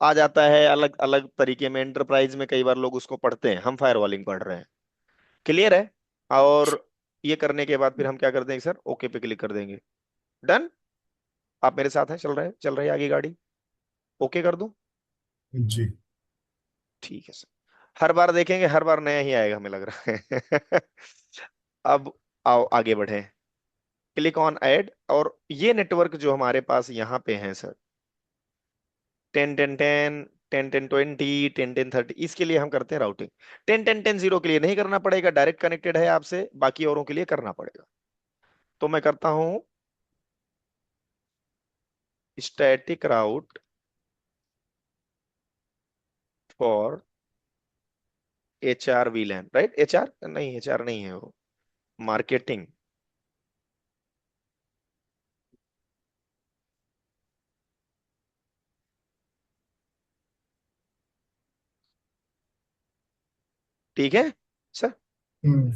आ जाता है अलग अलग तरीके में, एंटरप्राइज में कई बार लोग उसको पढ़ते हैं, हम फायरवॉलिंग पढ़ रहे हैं। क्लियर है? और ये करने के बाद फिर हम क्या कर देंगे सर? ओके पे क्लिक कर देंगे। डन। आप मेरे साथ हैं, चल रही है आगे गाड़ी। ओके कर दूं? जी ठीक है सर। हर बार देखेंगे, हर बार नया ही आएगा हमें लग रहा है। अब आओ आगे बढ़े। Click on add. और ये नेटवर्क जो हमारे पास यहाँ पे है सर, 10 10 10, 10 10 20, 10 10 30, इसके लिए हम करते हैं राउटिंग। 10 10 10 0 के लिए नहीं करना पड़ेगा, डायरेक्ट कनेक्टेड है आपसे, बाकी औरों के लिए करना पड़ेगा। तो मैं करता हूं static route for HR VLAN, right? HR नहीं, HR नहीं है वो, मार्केटिंग। ठीक है सर। हम्म।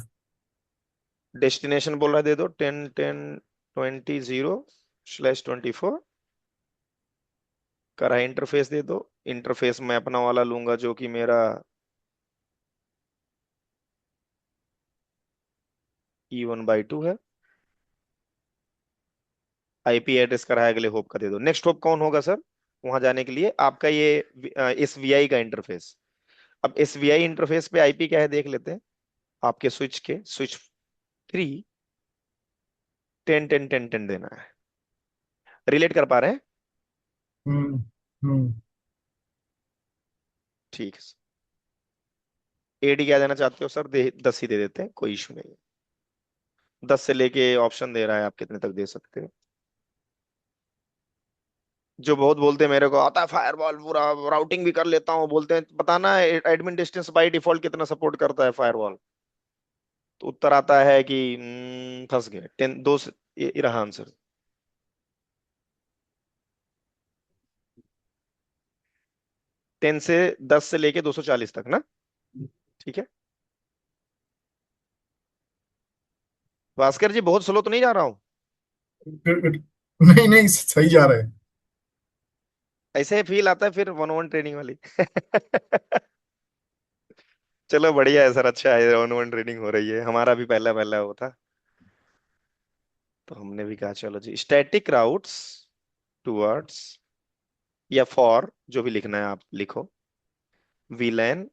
डेस्टिनेशन बोल रहा है, दे दो 10 10 20 0/24 करा। इंटरफेस दे दो। इंटरफेस मैं अपना वाला लूंगा जो कि मेरा E1/2 है। IP एड्रेस करा है, अगले होप का दे दो। नेक्स्ट होप कौन होगा सर वहां जाने के लिए? आपका ये SVI का इंटरफेस। अब SVI इंटरफेस पे IP क्या है देख लेते हैं। आपके स्विच के स्विच 3 10 10 10 10 देना है। रिलेट कर पा रहे हैं? हम्म। हम्म। ठीक है। AD क्या देना चाहते हो सर? 10 ही दे देते हैं, कोई इशू नहीं है। 10 से लेके ऑप्शन दे रहा है, आप कितने तक दे सकते हैं। जो बहुत बोलते हैं मेरे को आता है फायरवॉल पूरा, राउटिंग भी कर लेता हूँ, बोलते हैं बताना एडमिन डिस्टेंस बाय डिफॉल्ट कितना सपोर्ट करता है फायरवॉल। तो उत्तर आता है कि फंस गए। 10 दो से, ये रहा आंसर। 10 से 10 से लेके 240 तक ना। ठीक है। भास्कर जी बहुत स्लो तो नहीं जा रहा हूँ? नहीं नहीं, सही जा रहे हैं। ऐसे ही फील आता है फिर 1-on-1 ट्रेनिंग वाली। चलो बढ़िया है सर, अच्छा है 1-on-1 ट्रेनिंग हो रही है। हमारा भी पहला पहला वो था, तो हमने भी कहा चलो जी। स्टैटिक राउट्स टूवर्ड्स या फॉर, जो भी लिखना है आप लिखो। वीलैन,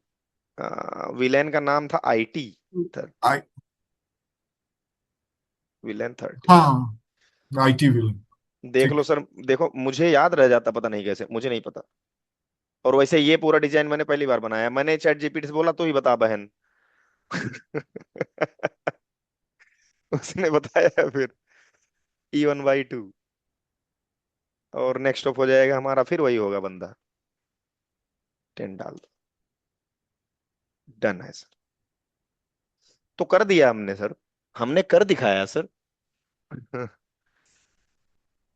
वीलैन का नाम था IT 30। आई। वीलैन 30। हाँ, IT विल। देख लो ठीक। सर, देखो मुझे याद रह जाता, पता नहीं कैसे, मुझे नहीं पता। और वैसे ये पूरा डिजाइन मैंने पहली बार बनाया, मैंने ChatGPT से बोला तो ही बता बहन। उसने बताया फिर E1/2। और नेक्स्ट ऑफ हो जाएगा हमारा, फिर वही होगा बंदा। 10 डाल दो। डन है सर। तो कर दिया हमने सर, हमने कर दिखाया सर।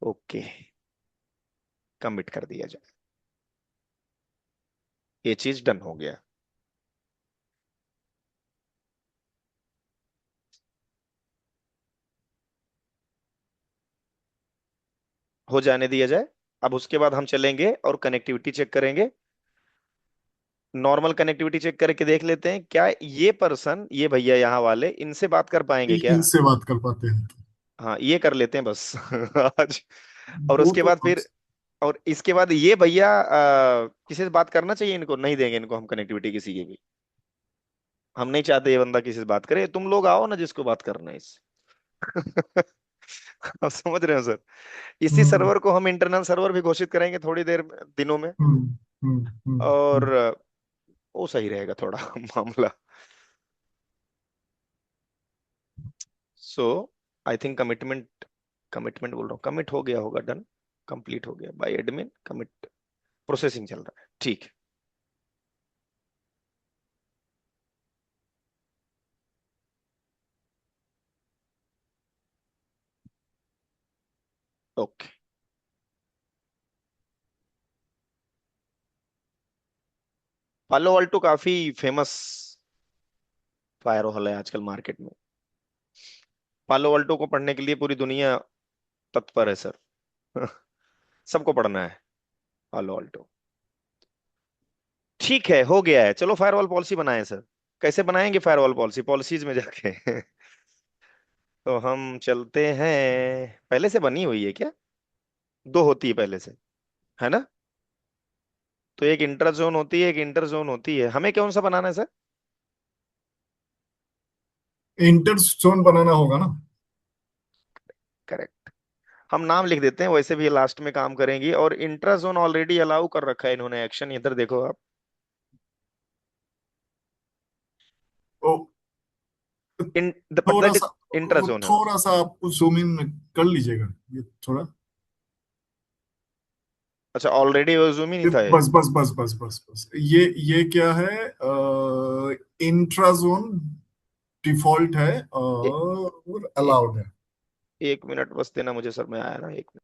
ओके, कमिट कर दिया जाए। ये चीज डन हो गया। हो जाने दिया जाए। अब उसके बाद हम चलेंगे और कनेक्टिविटी चेक करेंगे। नॉर्मल कनेक्टिविटी चेक करके देख लेते हैं क्या ये पर्सन, ये भैया यहाँ वाले, इनसे बात कर पाएंगे क्या। इनसे बात कर पाते हैं? हाँ ये कर लेते हैं बस। आज। और वो उसके तो बाद फिर, और इसके बाद ये भैया किसी से बात करना चाहिए इनको, नहीं देंगे इनको हम कनेक्टिविटी किसी की भी। हम नहीं चाहते ये बंदा किसी से बात करे, तुम लोग आओ ना जिसको बात करना है इससे। आप समझ रहे हो सर? इसी हम्म। सर्वर को हम इंटरनल सर्वर भी घोषित करेंगे थोड़ी देर दिनों में। हम्म। हम्म। और वो सही रहेगा थोड़ा मामला। सो आई थिंक कमिटमेंट, कमिटमेंट बोल रहा हूँ, कमिट हो गया होगा, डन, कंप्लीट हो गया बाय एडमिन, कमिट प्रोसेसिंग चल रहा है, ठीक है। ओके। पालो अल्टो काफी फेमस फायरवॉल है आजकल मार्केट में। पालो अल्टो को पढ़ने के लिए पूरी दुनिया तत्पर है सर। सबको पढ़ना है पालो अल्टो। ठीक है, हो गया है। चलो फायरवॉल पॉलिसी बनाए सर। कैसे बनाएंगे फायरवॉल पॉलिसी? पॉलिसीज में जाके। तो हम चलते हैं। पहले से बनी हुई है क्या? दो होती है पहले से, है ना? तो एक इंटर जोन होती है, एक इंटर जोन होती है। हमें कौन सा बनाना है सर? इंटर जोन बनाना होगा ना। करेक्ट। हम नाम लिख देते हैं, वैसे भी लास्ट में काम करेंगी। और इंट्रा जोन ऑलरेडी अलाउ कर रखा है इन्होंने एक्शन, इधर देखो आप। ओ, इन बट थोड़ा दैट इज सा, इंट्रा वो जोन है वो। थोड़ा सा आप जूम इन कर लीजिएगा ये थोड़ा। अच्छा, ऑलरेडी वो जूम ही नहीं था ये। बस बस बस बस बस बस ये क्या है, इंट्राजोन डिफॉल्ट है ए, और ए, अलाउड है। 1 मिनट बस देना मुझे सर, मैं आया ना 1 मिनट।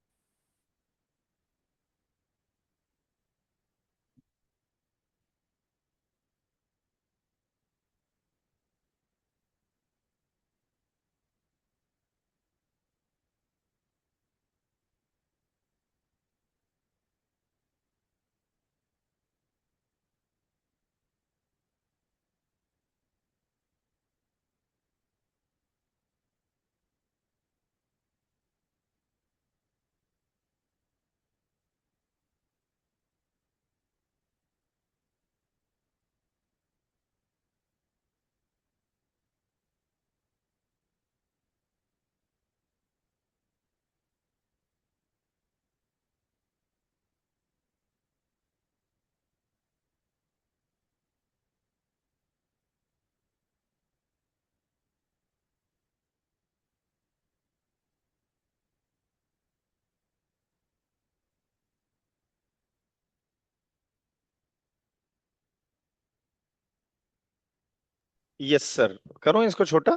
यस सर, करो इसको छोटा।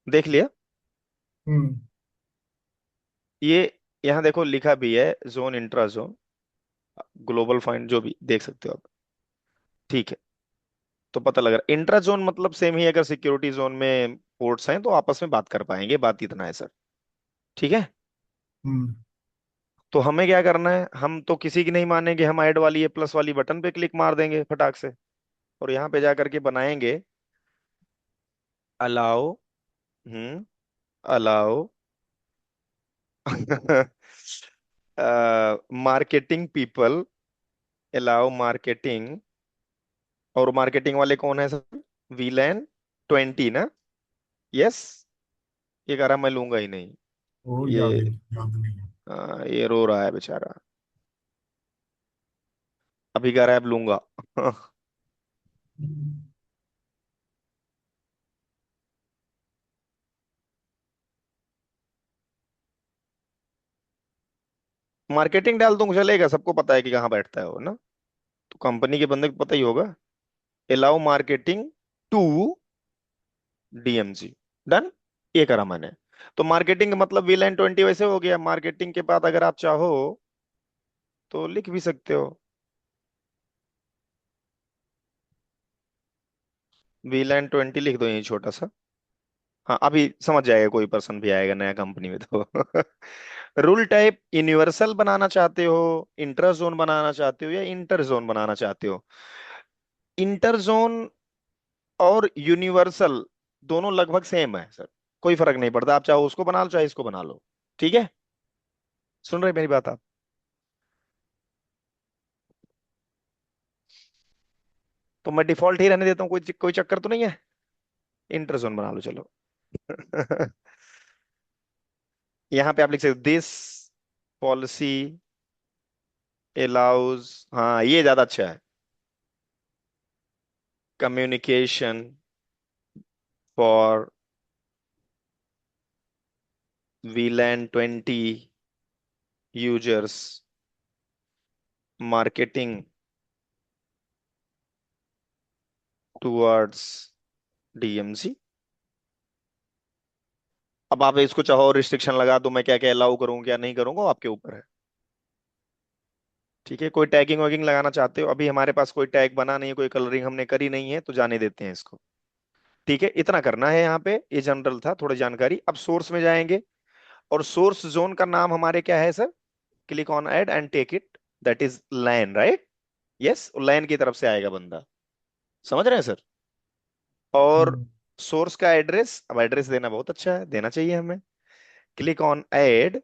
देख लिया। हम्म। ये यहाँ देखो लिखा भी है zone, intra zone, global find, जो भी देख सकते हो आप। ठीक है। तो पता लग रहा है इंट्रा जोन मतलब सेम ही, अगर सिक्योरिटी जोन में पोर्ट्स हैं तो आपस में बात कर पाएंगे, बात इतना है सर। ठीक है। हम्म। तो हमें क्या करना है, हम तो किसी की नहीं मानेंगे, हम ऐड वाली, ये प्लस वाली बटन पे क्लिक मार देंगे फटाक से, और यहाँ पे जा करके बनाएंगे allow. Allow marketing people, allow marketing. और मार्केटिंग वाले कौन है सर? VLAN 20 ना? यस। ये कह रहा मैं लूंगा ही नहीं। वो ये याद नहीं है। ये रो रहा है बेचारा, अभी कह रहा है अब लूंगा। मार्केटिंग डाल दूंगा चलेगा, सबको पता है कि कहाँ बैठता है वो ना, तो कंपनी के बंदे को पता ही होगा। Allow marketing to DMZ। Done. ये करा मैंने। तो मार्केटिंग का मतलब VLAN 20 वैसे हो गया। मार्केटिंग के बाद अगर आप चाहो तो लिख भी सकते हो, VLAN 20 लिख दो यही छोटा सा। हाँ, अभी समझ जाएगा कोई पर्सन भी आएगा नया कंपनी में तो। रूल टाइप यूनिवर्सल बनाना चाहते हो, इंटर जोन बनाना चाहते हो, या इंटर जोन बनाना चाहते हो? इंटर जोन और यूनिवर्सल दोनों लगभग सेम है सर, कोई फर्क नहीं पड़ता, आप चाहो उसको बना लो चाहे इसको बना लो। ठीक है। सुन रहे मेरी बात आप? तो मैं डिफॉल्ट ही रहने देता हूँ, कोई कोई चक्कर तो नहीं है। इंटर जोन बना लो चलो। यहाँ पे आप लिख सकते दिस पॉलिसी अलाउज, हाँ ये ज्यादा अच्छा है, communication for VLAN 20 users, marketing towards DMZ। अब आप इसको चाहो रिस्ट्रिक्शन लगा दो, मैं क्या क्या अलाउ करूँ क्या नहीं करूंगा, वो आपके ऊपर है। ठीक है। कोई टैगिंग वैगिंग लगाना चाहते हो? अभी हमारे पास कोई टैग बना नहीं है, कोई कलरिंग हमने करी नहीं है, तो जाने देते हैं इसको। ठीक है, इतना करना है यहाँ पे, ये जनरल था थोड़ी जानकारी। अब सोर्स में जाएंगे, और सोर्स जोन का नाम हमारे क्या है sir? Click on add and take it, that is LAN, right? Yes, LAN की तरफ से आएगा बंदा। समझ रहे हैं सर? और हम्म। सोर्स का एड्रेस, अब एड्रेस देना बहुत अच्छा है, देना चाहिए हमें। Click on add.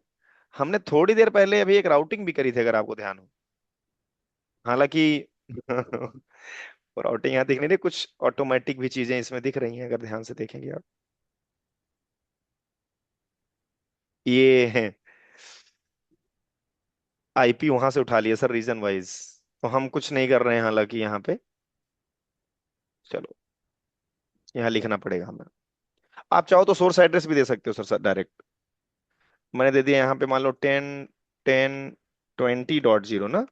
हमने थोड़ी देर पहले अभी एक राउटिंग भी करी थी, अगर आपको ध्यान हो, हालांकि राउटिंग यहाँ दिख नहीं रही, कुछ ऑटोमेटिक भी चीजें इसमें दिख रही हैं अगर ध्यान से देखेंगे आप। ये है IP वहां से उठा लिया सर, रीजन वाइज। तो हम कुछ नहीं कर रहे हैं हालांकि यहाँ पे। चलो, यहाँ लिखना पड़ेगा हमें। आप चाहो तो सोर्स एड्रेस भी दे सकते हो सर, सर डायरेक्ट। मैंने दे दिया यहाँ पे, मान लो 10 10 20.0 ना,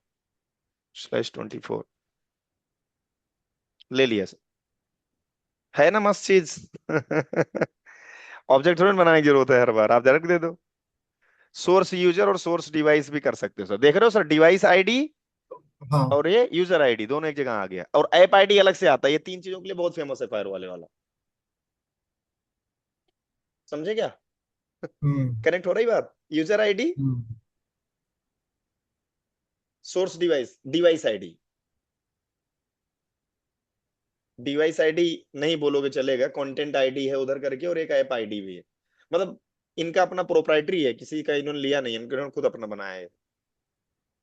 /24 ले लिया सर। है ना मस्त चीज। ऑब्जेक्ट थोड़ी ना बनाने की जरूरत है हर बार, आप डायरेक्ट दे दो। सोर्स यूजर और सोर्स डिवाइस भी कर सकते हो सर, देख रहे हो सर, डिवाइस आईडी हाँ। और ये यूजर आईडी दोनों एक जगह आ गया, और ऐप आईडी अलग से आता है। ये तीन चीजों के लिए बहुत फेमस है फायर वाले वाला। समझे क्या? हम्म। कनेक्ट हो रही बात? User ID, hmm. Source device, device ID. Device ID नहीं बोलोगे चलेगा, कंटेंट आईडी है उधर करके, और एक ऐप आईडी भी है। मतलब इनका अपना प्रोप्राइटरी है, किसी का इन्होंने लिया नहीं है, इन्होंने खुद अपना बनाया है।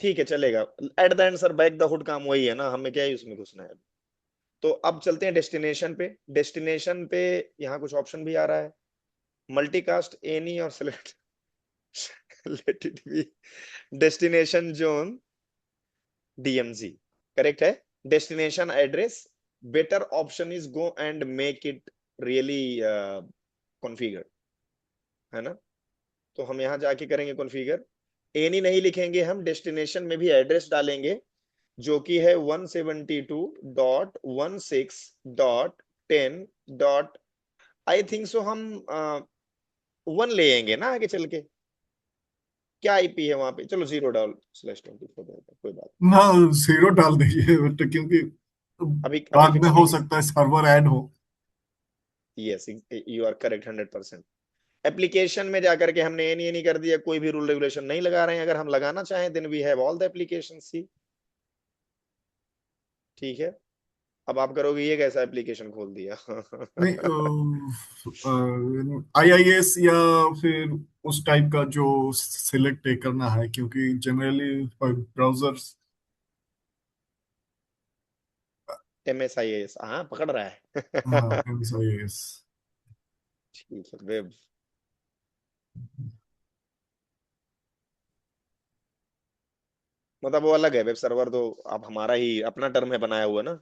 ठीक है चलेगा। At the end sir back the hood काम वही है ना, हमें क्या है उसमें घुसना है। तो अब चलते हैं डेस्टिनेशन पे। डेस्टिनेशन पे यहाँ कुछ ऑप्शन भी आ रहा है, मल्टीकास्ट, एनी और select. Let it be destination zone, DMZ correct है। Destination address, better option is go and make it really configure, है ना। तो हम यहाँ जाके करेंगे कॉन्फ़िगर। एनी नहीं लिखेंगे, हम डेस्टिनेशन में भी एड्रेस डालेंगे, जो कि है 172.16.10 आई थिंक सो। हम 1 ले आएंगे ना आगे चल के। क्या आईपी है वहां पे, चलो 0 डाल /24 कोई बात। ना, जीरो डाल दीजिए बट, क्योंकि अभी अभी बाद में फिक्स नहीं हो किया। सकता है सर्वर ऐड हो। Yes, you are correct 100%। Application में जाकर के हमने ये नहीं कर दिया, कोई भी रूल रेगुलेशन नहीं लगा रहे हैं। अगर हम लगाना चाहें then we have all the application see. ठीक है। अब आप करोगे ये कैसा एप्लीकेशन खोल दिया। नहीं, आईआईएस या फिर उस टाइप का जो सिलेक्ट करना है, क्योंकि जनरली ब्राउजर्स। MSIS, हाँ पकड़ रहा हाँ, है। एमएसआईएस। ठीक है, वेब। मतलब वो अलग है वेब सर्वर, तो आप हमारा ही अपना टर्म है बनाया हुआ ना,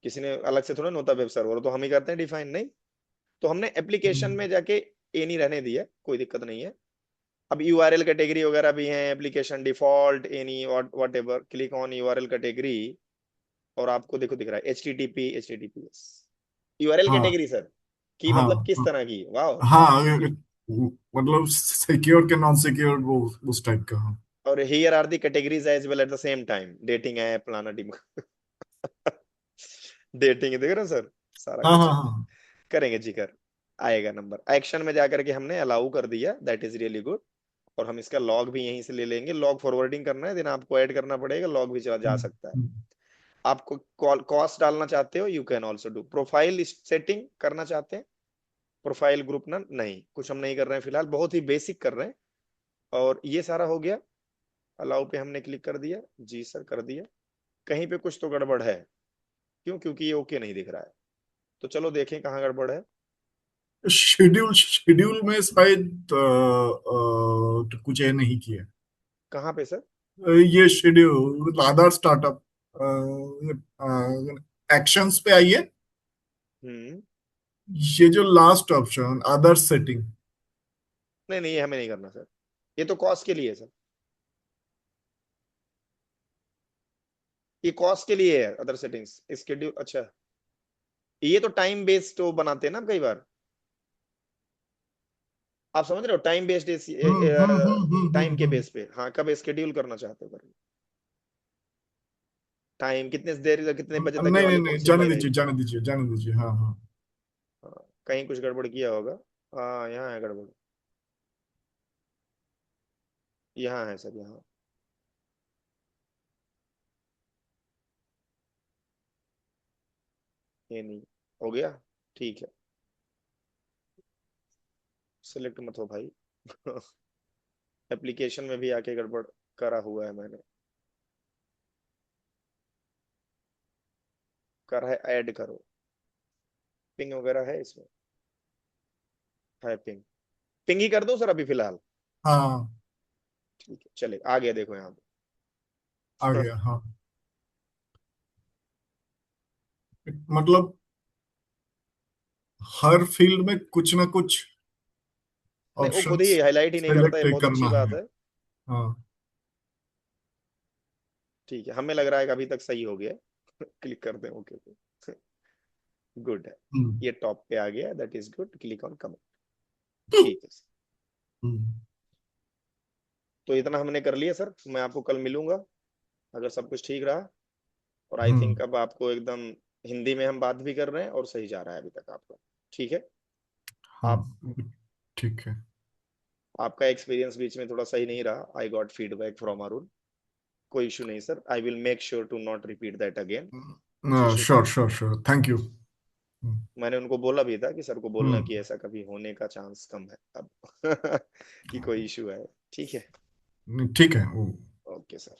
किसी ने अलग से थोड़ा ना होता वेब सर्वर, तो हम ही करते हैं डिफाइन नहीं। तो हमने एप्लीकेशन में जाके ए नहीं रहने दिया, कोई दिक्कत नहीं है। अब यूआरएल कैटेगरी वगैरह भी है, application default any what ever, click on URL category, और आपको देखो दिख रहा है HTTP HTTPS यूआरएल हाँ। Category sir. की मतलब हाँ। किस तरह की, वाह। हाँ, मतलब सिक्योर के नॉन सिक्योर, वो उस टाइप का। हाँ। और here are the categories as well at the same time, dating app फलाना टीम। डेटिंग देख रहे हो सर, सारा हाँ। कुछ हाँ। है। हाँ। करेंगे जिक्र, आएगा नंबर। एक्शन में जाकर के हमने अलाउ कर दिया, दैट इज रियली गुड। और हम इसका लॉग भी यहीं से ले लेंगे, लॉग फॉरवर्डिंग करना है देन आपको ऐड करना पड़ेगा, लॉग भी जा हम्म, सकता है। हम्म, आपको कॉस्ट डालना चाहते हो, you can also do. Profile setting करना चाहते हैं, प्रोफाइल ग्रुप ना, नहीं कुछ हम नहीं कर रहे हैं फिलहाल, बहुत ही बेसिक कर रहे हैं। और ये सारा हो गया। अलाउ पे हमने क्लिक कर दिया, जी सर कर दिया। कहीं पे कुछ तो गड़बड़ है, क्यों? क्योंकि ये ओके नहीं दिख रहा है। तो चलो देखें कहाँ गड़बड़ है। शेड्यूल शेड्यूल में शायद तो कुछ ये नहीं किया। कहाँ पे सर? ये शेड्यूल आधार स्टार्टअप एक्शंस पे आइए। हम्म। ये जो लास्ट ऑप्शन अदर सेटिंग। नहीं नहीं, ये हमें नहीं करना सर, ये तो कॉस्ट के लिए है सर, ये कॉस्ट के लिए है। अदर सेटिंग्स स्केड्यूल, अच्छा। ये तो टाइम बेस्ड वो बनाते हैं ना कई बार, आप समझ रहे हो, टाइम बेस्ड, टाइम के बेस पे। हाँ, कब स्केड्यूल करना चाहते हो करें, टाइम कितने देर कितने बजे तक ये नहीं नहीं वाली नहीं, कौन सी जाने फाइल दीजिए आएगी। जाने दीजिए जाने दीजिए। हाँ हाँ। हाँ, कहीं कुछ गड़बड़ किया होगा। हाँ यहाँ है गड़बड़, यहाँ है सर, यहाँ। ये नहीं हो गया, ठीक है। सिलेक्ट मत हो भाई। एप्लीकेशन में भी आके गड़बड़ करा हुआ है मैंने, करा है, ऐड करो। पिंग वगैरह है इसमें, है पिंग। पिंग ही कर दो सर अभी फिलहाल। हाँ, ठीक है चले, आ गया देखो यहाँ आ पे। गया। हाँ, मतलब हर फील्ड में कुछ ना कुछ नहीं वो खुद ही ऑप्शंस हाईलाइट ही नहीं करता, ये सेलेक्ट बहुत अच्छी करना बात है। है। हाँ। ठीक है, हमें लग रहा है कि अभी तक सही हो गया है। क्लिक कर दें ओके पे। गुड है, हम्म, ये टॉप पे आ गया, that is good, click on comment. ठीक है सर, हम्म, तो इतना हमने कर लिया सर, मैं आपको कल मिलूंगा अगर सब कुछ ठीक रहा। और आई हम्म, थिंक अब आपको एकदम हिंदी में हम बात भी कर रहे हैं और सही जा रहा है अभी तक आपका। ठीक है, आप ठीक है। आपका एक्सपीरियंस बीच में थोड़ा सही नहीं रहा, I got feedback from Arun. कोई इशू नहीं sir, I will make sure to not repeat that again. कुछ इशू था, sure sure sure, thank you. मैंने उनको बोला भी था कि सर को बोलना हम्म, कि ऐसा कभी होने का चांस कम है अब। कि कोई इशू है। ठीक है, ठीक है। Okay sir,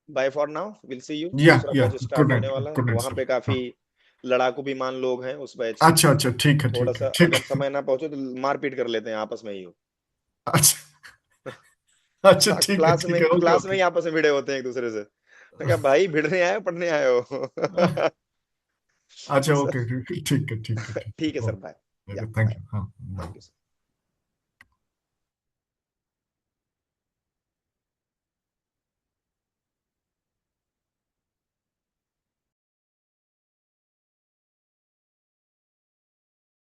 bye for now, will see you. दूसरा या बैच गुड स्टार्ट होने नाइट, वाला है, गुड नाइट वहां सर। पे काफी हाँ, लड़ाकू विमान लोग हैं उस बैच में। अच्छा अच्छा, ठीक है थोड़ा ठीक है सा ठीक अगर है। समय ना पहुंचे तो मारपीट कर लेते हैं आपस में ही हो। अच्छा अच्छा, ठीक है ठीक है, ओके क्लास में ओके। ही आपस में भिड़े होते हैं एक दूसरे से। मैं कहा भाई भिड़ने आए हो पढ़ने आए हो। अच्छा सर ओके, ठीक है ठीक है ठीक ठीक है है, सर, बाय। या ओके, थैंक बाय। यू। हाँ, थैंक bye। You sir.